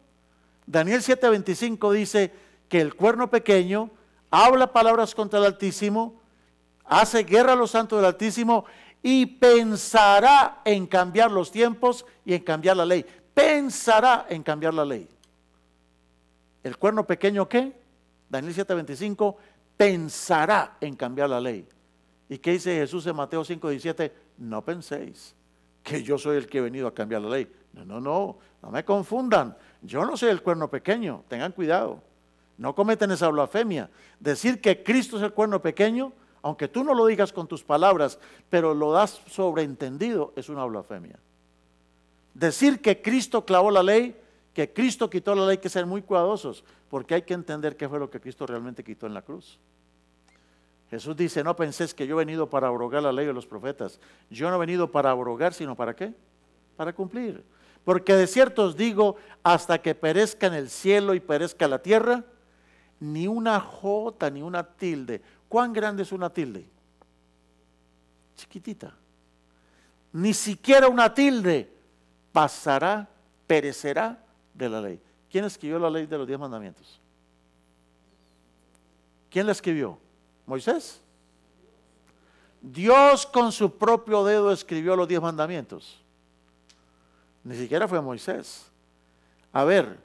A: Daniel 7:25 dice que el cuerno pequeño habla palabras contra el Altísimo, hace guerra a los santos del Altísimo y pensará en cambiar los tiempos y en cambiar la ley. Pensará en cambiar la ley. ¿El cuerno pequeño qué? Daniel 7:25 pensará en cambiar la ley. ¿Y qué dice Jesús en Mateo 5:17? No penséis que yo soy el que he venido a cambiar la ley. No me confundan. Yo no soy el cuerno pequeño, tengan cuidado. No cometen esa blasfemia. Decir que Cristo es el cuerno pequeño, aunque tú no lo digas con tus palabras, pero lo das sobreentendido, es una blasfemia. Decir que Cristo clavó la ley, que Cristo quitó la ley, hay que ser muy cuidadosos, porque hay que entender qué fue lo que Cristo realmente quitó en la cruz. Jesús dice: no penséis que yo he venido para abrogar la ley de los profetas. Yo no he venido para abrogar, sino ¿para qué? Para cumplir. Porque de cierto os digo, hasta que perezca en el cielo y perezca la tierra, ni una jota, ni una tilde. ¿Cuán grande es una tilde? Chiquitita. Ni siquiera una tilde pasará, perecerá de la ley. ¿Quién escribió la ley de los 10 mandamientos? ¿Quién la escribió? ¿Moisés? Dios con su propio dedo escribió los 10 mandamientos. Ni siquiera fue Moisés. A ver,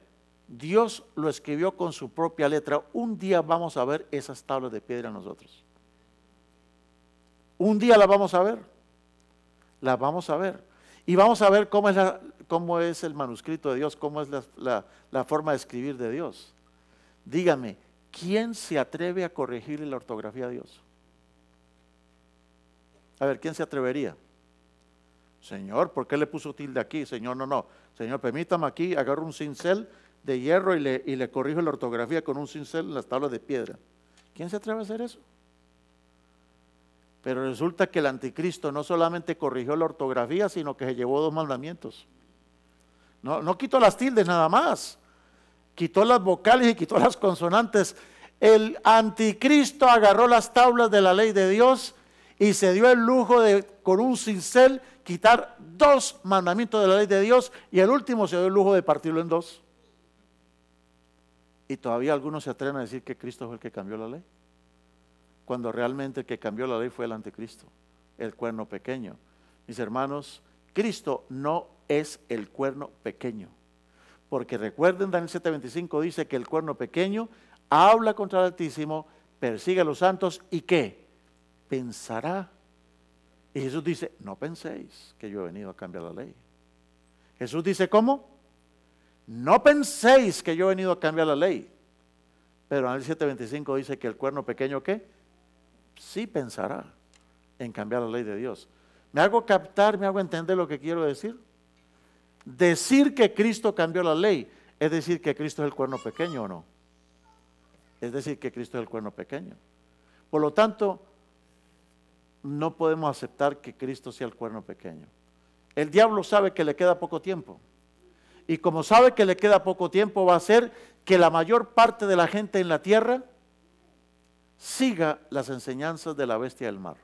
A: Dios lo escribió con su propia letra. Un día vamos a ver esas tablas de piedra nosotros. Un día las vamos a ver. Las vamos a ver. Y vamos a ver cómo es el manuscrito de Dios, cómo es la forma de escribir de Dios. Dígame, ¿quién se atreve a corregirle la ortografía a Dios? A ver, ¿quién se atrevería? Señor, ¿por qué le puso tilde aquí? Señor, no. Señor, permítame aquí, agarro un cincel de hierro y le corrijo la ortografía con un cincel en las tablas de piedra. ¿Quién se atreve a hacer eso? Pero resulta que el anticristo no solamente corrigió la ortografía, sino que se llevó 2 mandamientos. No quitó las tildes nada más. Quitó las vocales y quitó las consonantes. El anticristo agarró las tablas de la ley de Dios y se dio el lujo de, con un cincel, quitar 2 mandamientos de la ley de Dios, y el último se dio el lujo de partirlo en 2. Y todavía algunos se atreven a decir que Cristo fue el que cambió la ley, cuando realmente el que cambió la ley fue el anticristo, el cuerno pequeño. Mis hermanos, Cristo no es el cuerno pequeño, porque recuerden, Daniel 7:25 dice que el cuerno pequeño habla contra el Altísimo, persigue a los santos y ¿qué? Pensará. Y Jesús dice: no penséis que yo he venido a cambiar la ley. Jesús dice: ¿cómo? No penséis que yo he venido a cambiar la ley. Pero Daniel 7:25 dice que el cuerno pequeño ¿qué? Sí pensará en cambiar la ley de Dios. ¿Me hago captar, me hago entender lo que quiero decir? Decir que Cristo cambió la ley es decir que Cristo es el cuerno pequeño, ¿o no? Es decir que Cristo es el cuerno pequeño. Por lo tanto, no podemos aceptar que Cristo sea el cuerno pequeño. El diablo sabe que le queda poco tiempo. Y como sabe que le queda poco tiempo, va a hacer que la mayor parte de la gente en la tierra siga las enseñanzas de la bestia del mar.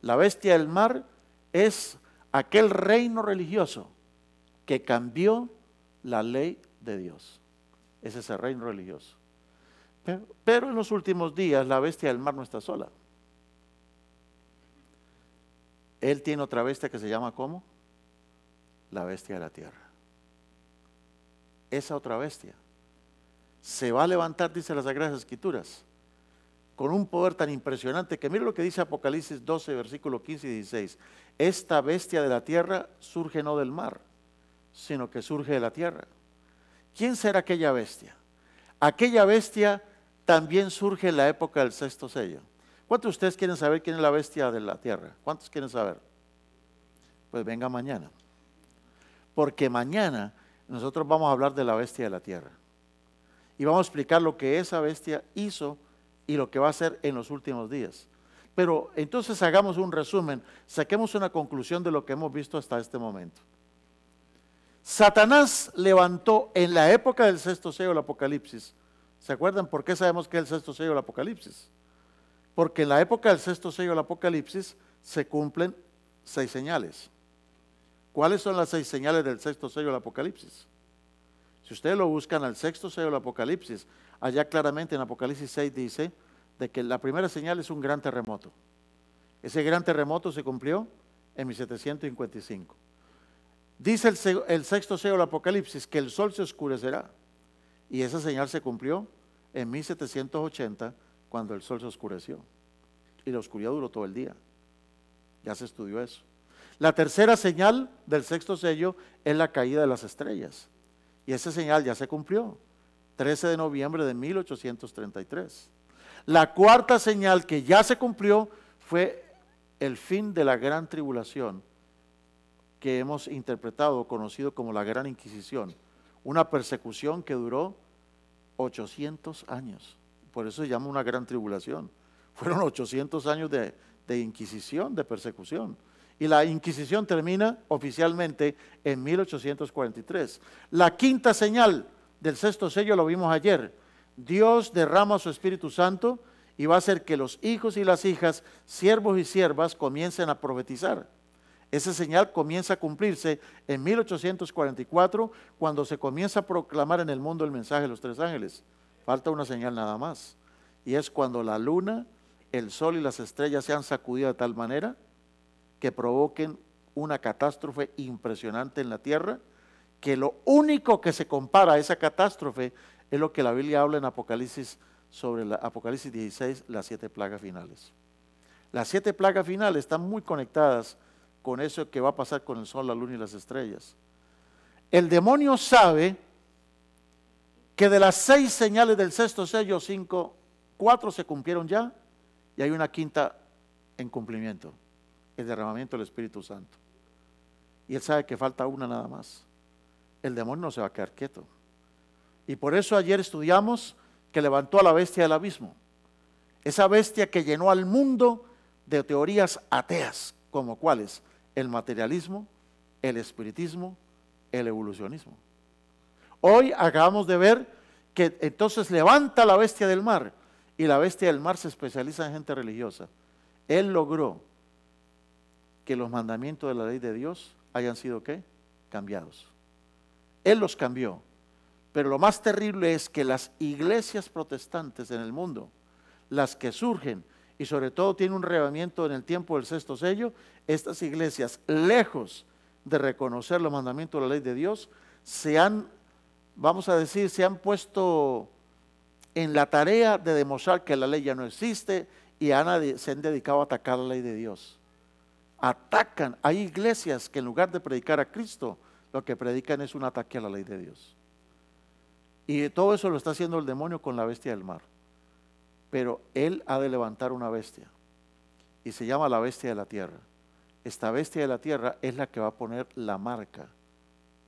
A: La bestia del mar es aquel reino religioso que cambió la ley de Dios. Es ese reino religioso. Pero en los últimos días la bestia del mar no está sola. Él tiene otra bestia que se llama ¿cómo? La bestia de la tierra. Esa otra bestia se va a levantar, dice las Sagradas Escrituras, con un poder tan impresionante que mire lo que dice Apocalipsis 12, versículo 15 y 16. Esta bestia de la tierra surge no del mar, sino que surge de la tierra. ¿Quién será aquella bestia? Aquella bestia también surge en la época del sexto sello. ¿Cuántos de ustedes quieren saber quién es la bestia de la tierra? ¿Cuántos quieren saber? Pues venga mañana. Porque mañana nosotros vamos a hablar de la bestia de la tierra. Y vamos a explicar lo que esa bestia hizo y lo que va a hacer en los últimos días. Pero entonces hagamos un resumen, saquemos una conclusión de lo que hemos visto hasta este momento. Satanás levantó en la época del sexto sello del Apocalipsis. ¿Se acuerdan por qué sabemos que es el sexto sello del Apocalipsis? Porque en la época del sexto sello del Apocalipsis se cumplen 6 señales. ¿Cuáles son las 6 señales del sexto sello del Apocalipsis? Si ustedes lo buscan al sexto sello del Apocalipsis, allá claramente en Apocalipsis 6 dice de que la primera señal es un gran terremoto. Ese gran terremoto se cumplió en 1755. Dice el sexto sello del Apocalipsis que el sol se oscurecerá. Y esa señal se cumplió en 1780 cuando el sol se oscureció. Y la oscuridad duró todo el día. Ya se estudió eso. La tercera señal del sexto sello es la caída de las estrellas. Y esa señal ya se cumplió, 13 de noviembre de 1833. La cuarta señal que ya se cumplió fue el fin de la gran tribulación que hemos interpretado, conocido como la Gran Inquisición. Una persecución que duró 800 años. Por eso se llama una gran tribulación. Fueron 800 años de inquisición, de persecución. Y la Inquisición termina oficialmente en 1843. La quinta señal del sexto sello lo vimos ayer. Dios derrama su Espíritu Santo y va a hacer que los hijos y las hijas, siervos y siervas, comiencen a profetizar. Esa señal comienza a cumplirse en 1844, cuando se comienza a proclamar en el mundo el mensaje de los 3 ángeles. Falta una señal nada más. Y es cuando la luna, el sol y las estrellas sean sacudidas de tal manera que provoquen una catástrofe impresionante en la tierra, que lo único que se compara a esa catástrofe es lo que la Biblia habla en Apocalipsis, sobre la Apocalipsis 16, las 7 plagas finales. Las 7 plagas finales están muy conectadas con eso que va a pasar con el sol, la luna y las estrellas. El demonio sabe que de las 6 señales del sexto sello, 4 se cumplieron ya y hay una quinta en cumplimiento, el derramamiento del Espíritu Santo. Y él sabe que falta una nada más. El demonio no se va a quedar quieto. Y por eso ayer estudiamos que levantó a la bestia del abismo. Esa bestia que llenó al mundo de teorías ateas, como cuáles: el materialismo, el espiritismo, el evolucionismo. Hoy acabamos de ver que entonces levanta la bestia del mar, y la bestia del mar se especializa en gente religiosa. Él logró que los mandamientos de la ley de Dios hayan sido ¿qué? Cambiados. Él los cambió. Pero lo más terrible es que las iglesias protestantes en el mundo, las que surgen y sobre todo tienen un reavivamiento en el tiempo del sexto sello, estas iglesias, lejos de reconocer los mandamientos de la ley de Dios, se han, vamos a decir, se han puesto en la tarea de demostrar que la ley ya no existe y se han dedicado a atacar la ley de Dios. Atacan, hay iglesias que en lugar de predicar a Cristo, lo que predican es un ataque a la ley de Dios. Y todo eso lo está haciendo el demonio con la bestia del mar. Pero él ha de levantar una bestia y se llama la bestia de la tierra. Esta bestia de la tierra es la que va a poner la marca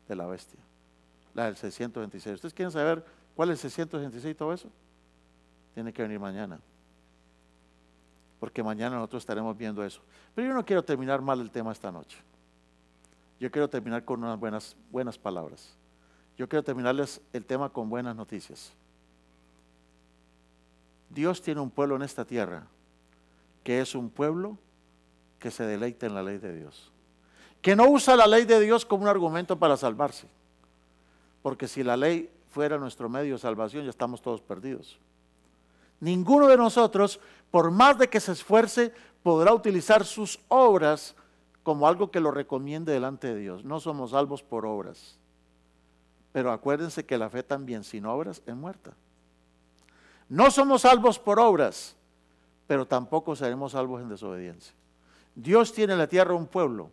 A: de la bestia, la del 626. ¿Ustedes quieren saber cuál es el 626 y todo eso? Tiene que venir mañana, porque mañana nosotros estaremos viendo eso. Pero yo no quiero terminar mal el tema esta noche. Yo quiero terminar con unas buenas palabras. Yo quiero terminarles el tema con buenas noticias. Dios tiene un pueblo en esta tierra que es un pueblo que se deleita en la ley de Dios, que no usa la ley de Dios como un argumento para salvarse, porque si la ley fuera nuestro medio de salvación, ya estamos todos perdidos. Ninguno de nosotros, por más de que se esfuerce, podrá utilizar sus obras como algo que lo recomiende delante de Dios. No somos salvos por obras. Pero acuérdense que la fe también sin obras es muerta. No somos salvos por obras, pero tampoco seremos salvos en desobediencia. Dios tiene en la tierra un pueblo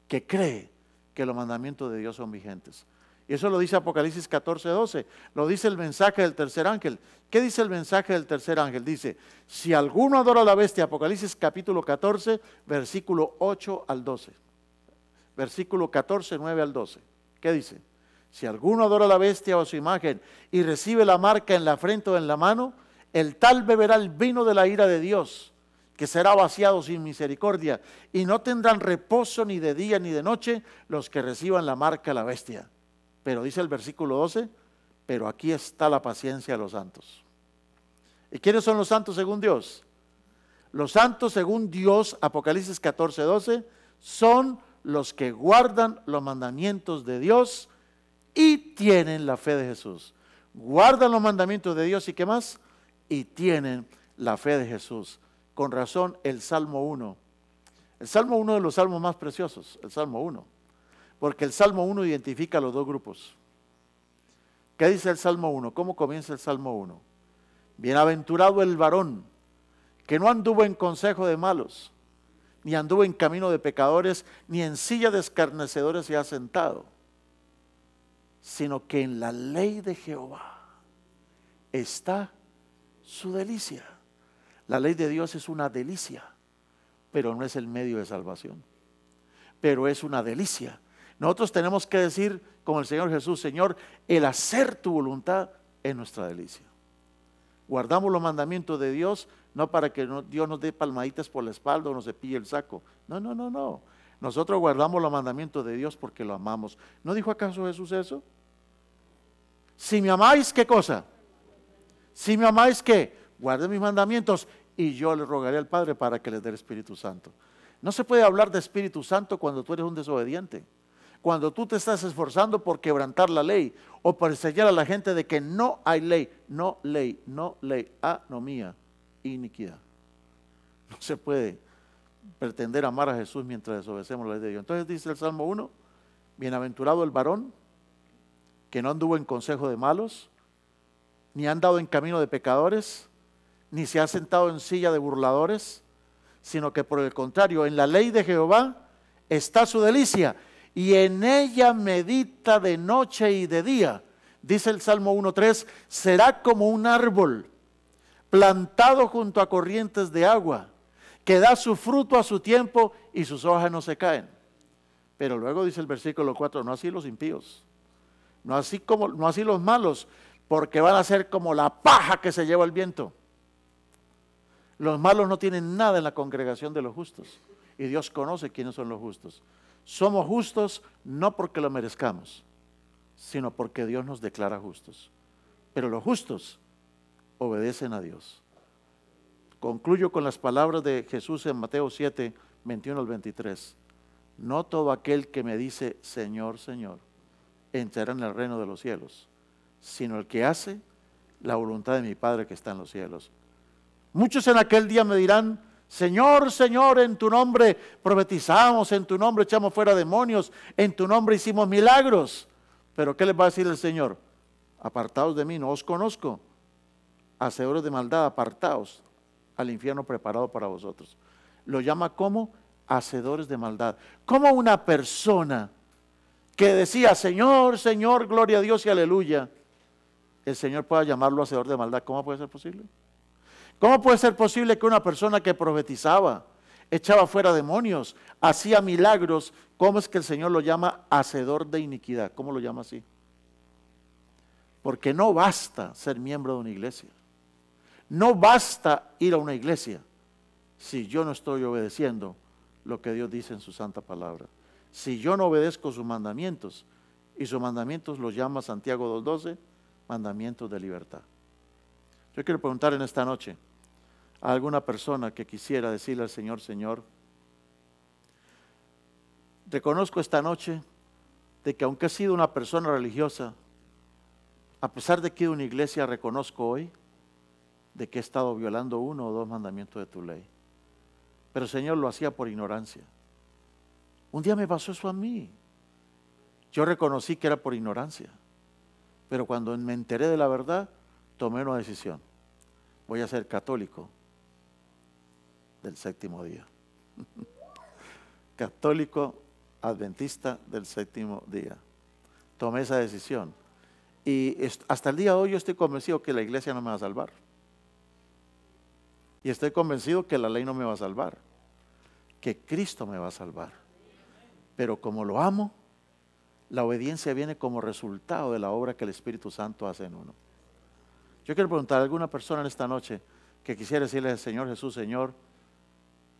A: que cree que los mandamientos de Dios son vigentes. Y eso lo dice Apocalipsis 14:12, lo dice el mensaje del tercer ángel. ¿Qué dice el mensaje del tercer ángel? Dice, si alguno adora a la bestia, Apocalipsis capítulo 14, versículo 8 al 12. Versículo 14, 9 al 12. ¿Qué dice? Si alguno adora a la bestia o a su imagen y recibe la marca en la frente o en la mano, el tal beberá el vino de la ira de Dios, que será vaciado sin misericordia, y no tendrán reposo ni de día ni de noche los que reciban la marca de la bestia. Pero dice el versículo 12, pero aquí está la paciencia de los santos. ¿Y quiénes son los santos según Dios? Los santos según Dios, Apocalipsis 14:12, son los que guardan los mandamientos de Dios y tienen la fe de Jesús. Guardan los mandamientos de Dios y ¿qué más? Y tienen la fe de Jesús. Con razón el Salmo 1. El Salmo 1 de los salmos más preciosos, el Salmo 1. Porque el Salmo 1 identifica a los dos grupos. ¿Qué dice el Salmo 1? ¿Cómo comienza el Salmo 1? Bienaventurado el varón que no anduvo en consejo de malos, ni anduvo en camino de pecadores, ni en silla de escarnecedores se ha sentado, sino que en la ley de Jehová está su delicia. La ley de Dios es una delicia, pero no es el medio de salvación, pero es una delicia. Nosotros tenemos que decir, como el Señor Jesús, Señor, el hacer tu voluntad es nuestra delicia. Guardamos los mandamientos de Dios, no para que Dios nos dé palmaditas por la espalda o nos cepille el saco. No, no, no, no. Nosotros guardamos los mandamientos de Dios porque lo amamos. ¿No dijo acaso Jesús eso? Si me amáis, ¿qué cosa? Si me amáis, ¿qué? Guarden mis mandamientos y yo le rogaré al Padre para que les dé el Espíritu Santo. No se puede hablar de Espíritu Santo cuando tú eres un desobediente. Cuando tú te estás esforzando por quebrantar la ley o por enseñar a la gente de que no hay ley, no ley, no ley, anomía, iniquidad. No se puede pretender amar a Jesús mientras desobedecemos la ley de Dios. Entonces dice el Salmo 1, bienaventurado el varón que no anduvo en consejo de malos, ni ha andado en camino de pecadores, ni se ha sentado en silla de burladores, sino que por el contrario, en la ley de Jehová está su delicia, y en ella medita de noche y de día. Dice el Salmo 1:3, será como un árbol plantado junto a corrientes de agua, que da su fruto a su tiempo y sus hojas no se caen. Pero luego dice el versículo 4, no así los impíos, no así los malos, porque van a ser como la paja que se lleva el viento. Los malos no tienen nada en la congregación de los justos, y Dios conoce quiénes son los justos. Somos justos no porque lo merezcamos, sino porque Dios nos declara justos. Pero los justos obedecen a Dios. Concluyo con las palabras de Jesús en Mateo 7, 21 al 23. No todo aquel que me dice, Señor, Señor, entrará en el reino de los cielos, sino el que hace la voluntad de mi Padre que está en los cielos. Muchos en aquel día me dirán, Señor, Señor, en tu nombre profetizamos, en tu nombre echamos fuera demonios, en tu nombre hicimos milagros. Pero ¿qué les va a decir el Señor? Apartaos de mí, no os conozco. Hacedores de maldad, apartaos al infierno preparado para vosotros. Lo llama como hacedores de maldad. Como una persona que decía, Señor, Señor, gloria a Dios y aleluya, el Señor pueda llamarlo hacedor de maldad. ¿Cómo puede ser posible? ¿Cómo puede ser posible que una persona que profetizaba, echaba fuera demonios, hacía milagros, cómo es que el Señor lo llama hacedor de iniquidad? ¿Cómo lo llama así? Porque no basta ser miembro de una iglesia. No basta ir a una iglesia si yo no estoy obedeciendo lo que Dios dice en su santa palabra. Si yo no obedezco sus mandamientos, y sus mandamientos los llama Santiago 2:12, mandamientos de libertad. Yo quiero preguntar en esta noche a alguna persona que quisiera decirle al Señor, Señor, reconozco esta noche de que aunque he sido una persona religiosa, A pesar de que de una iglesia reconozco hoy de que he estado violando uno o dos mandamientos de tu ley. Pero Señor, lo hacía por ignorancia. Un día me pasó eso a mí. Yo reconocí que era por ignorancia. Pero cuando me enteré de la verdad, tomé una decisión. Voy a ser católico del séptimo día. Católico adventista del séptimo día. Tomé esa decisión. Y hasta el día de hoy yo estoy convencido que la iglesia no me va a salvar. Y estoy convencido que la ley no me va a salvar. Que Cristo me va a salvar. Pero como lo amo, la obediencia viene como resultado de la obra que el Espíritu Santo hace en uno. Yo quiero preguntar a alguna persona en esta noche que quisiera decirle al Señor Jesús: Señor,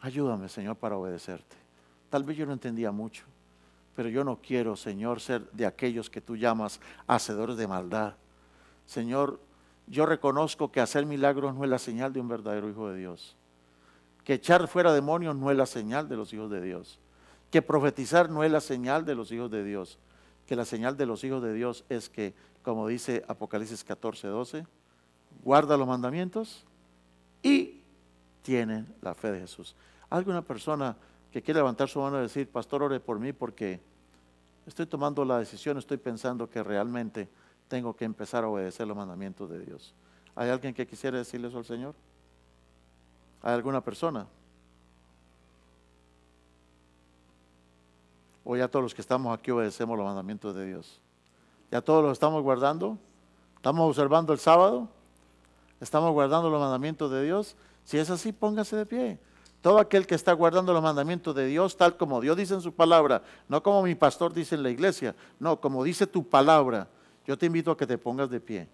A: ayúdame, Señor, para obedecerte. Tal vez yo no entendía mucho, pero yo no quiero, Señor, ser de aquellos que tú llamas hacedores de maldad. Señor, yo reconozco que hacer milagros no es la señal de un verdadero hijo de Dios. Que echar fuera demonios no es la señal de los hijos de Dios. Que profetizar no es la señal de los hijos de Dios. Que la señal de los hijos de Dios es que, como dice Apocalipsis 14:12, guarda los mandamientos y tienen la fe de Jesús. ¿Alguna persona que quiere levantar su mano y decir: pastor, ore por mí porque estoy tomando la decisión, estoy pensando que realmente tengo que empezar a obedecer los mandamientos de Dios? ¿Hay alguien que quisiera decirle eso al Señor? ¿Hay alguna persona? ¿O ya todos los que estamos aquí obedecemos los mandamientos de Dios? ¿Ya todos los estamos guardando? ¿Estamos observando el sábado? ¿Estamos guardando los mandamientos de Dios? Si es así, póngase de pie. Todo aquel que está guardando los mandamientos de Dios, tal como Dios dice en su palabra, no como mi pastor dice en la iglesia, no, como dice tu palabra, yo te invito a que te pongas de pie.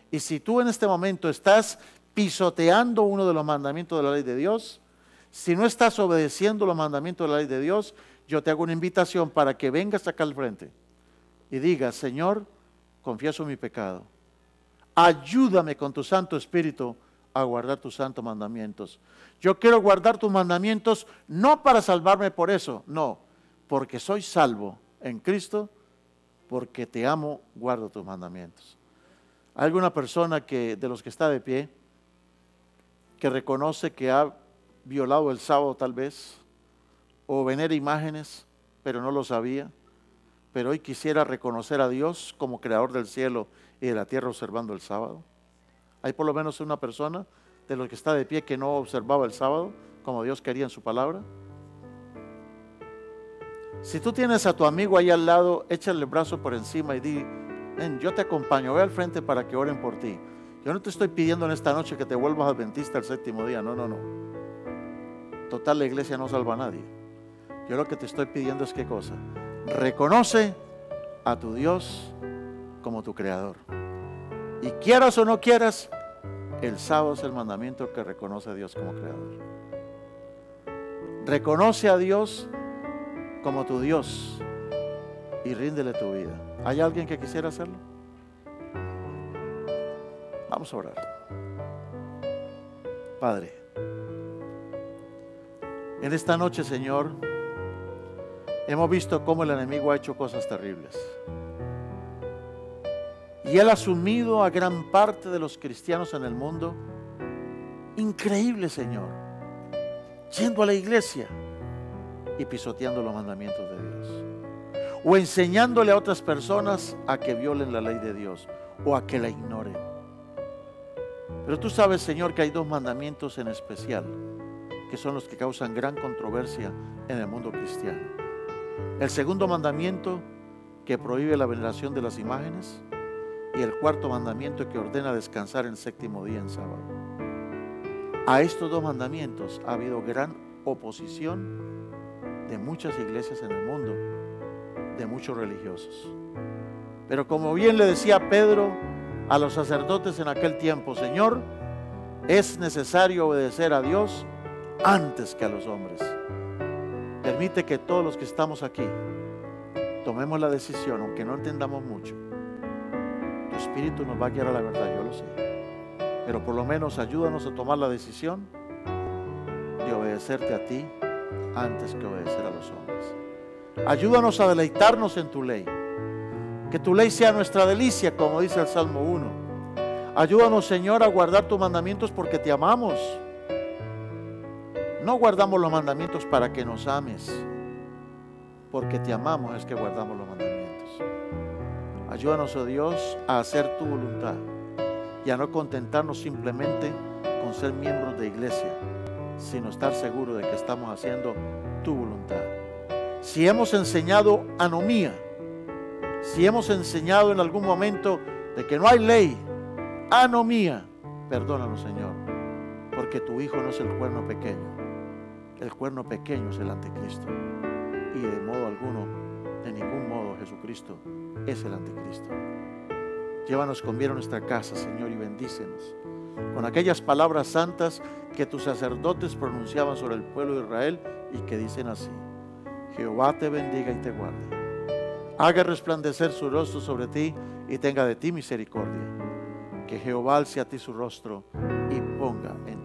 A: Y si tú en este momento estás pisoteando uno de los mandamientos de la ley de Dios, si no estás obedeciendo los mandamientos de la ley de Dios, yo te hago una invitación para que vengas acá al frente y digas: Señor, confieso mi pecado. Ayúdame con tu Santo Espíritu a guardar tus santos mandamientos. Yo quiero guardar tus mandamientos no para salvarme por eso, no, porque soy salvo en Cristo, porque te amo, guardo tus mandamientos. ¿Hay alguna persona que, de los que está de pie, que reconoce que ha violado el sábado tal vez, o venera imágenes, pero no lo sabía, pero hoy quisiera reconocer a Dios como creador del cielo y de la tierra observando el sábado? ¿Hay por lo menos una persona de los que está de pie que no observaba el sábado como Dios quería en su palabra? Si tú tienes a tu amigo ahí al lado, échale el brazo por encima y di: ven, yo te acompaño, ve al frente para que oren por ti. Yo no te estoy pidiendo en esta noche que te vuelvas adventista el séptimo día, no, no, no. Total, la iglesia no salva a nadie. Yo lo que te estoy pidiendo es: ¿qué cosa? Reconoce a tu Dios como tu creador. Y quieras o no quieras, el sábado es el mandamiento que reconoce a Dios como creador. Reconoce a Dios como tu Dios y ríndele tu vida. ¿Hay alguien que quisiera hacerlo? Vamos a orar. Padre, en esta noche, Señor, hemos visto cómo el enemigo ha hecho cosas terribles. Y él ha sumido a gran parte de los cristianos en el mundo. Increíble, Señor. Yendo a la iglesia y pisoteando los mandamientos de Dios. O enseñándole a otras personas a que violen la ley de Dios o a que la ignoren. Pero tú sabes, Señor, que hay dos mandamientos en especial que son los que causan gran controversia en el mundo cristiano. El segundo mandamiento, que prohíbe la veneración de las imágenes, y el cuarto mandamiento, que ordena descansar el séptimo día en sábado. A estos dos mandamientos ha habido gran oposición de muchas iglesias en el mundo, de muchos religiosos. Pero como bien le decía Pedro a los sacerdotes en aquel tiempo: Señor, es necesario obedecer a Dios antes que a los hombres. Permite que todos los que estamos aquí tomemos la decisión, aunque no entendamos mucho. Tu Espíritu nos va a guiar a la verdad, yo lo sé. Pero por lo menos ayúdanos a tomar la decisión de obedecerte a ti antes que obedecer a los hombres. Ayúdanos a deleitarnos en tu ley. Que tu ley sea nuestra delicia, como dice el Salmo 1. Ayúdanos, Señor, a guardar tus mandamientos porque te amamos. No guardamos los mandamientos para que nos ames. Porque te amamos es que guardamos los mandamientos. Ayúdanos, oh Dios, a hacer tu voluntad y a no contentarnos simplemente con ser miembros de iglesia, sino estar seguros de que estamos haciendo tu voluntad. Si hemos enseñado anomía, si hemos enseñado en algún momento de que no hay ley, anomía, perdónanos, Señor, porque tu Hijo no es el cuerno pequeño. El cuerno pequeño es el anticristo. Y de modo alguno, de ningún modo, Jesucristo es el anticristo. Llévanos con bien a nuestra casa, Señor, y bendícenos con aquellas palabras santas que tus sacerdotes pronunciaban sobre el pueblo de Israel y que dicen así: Jehová te bendiga y te guarde, haga resplandecer su rostro sobre ti y tenga de ti misericordia. Que Jehová alce a ti su rostro y ponga en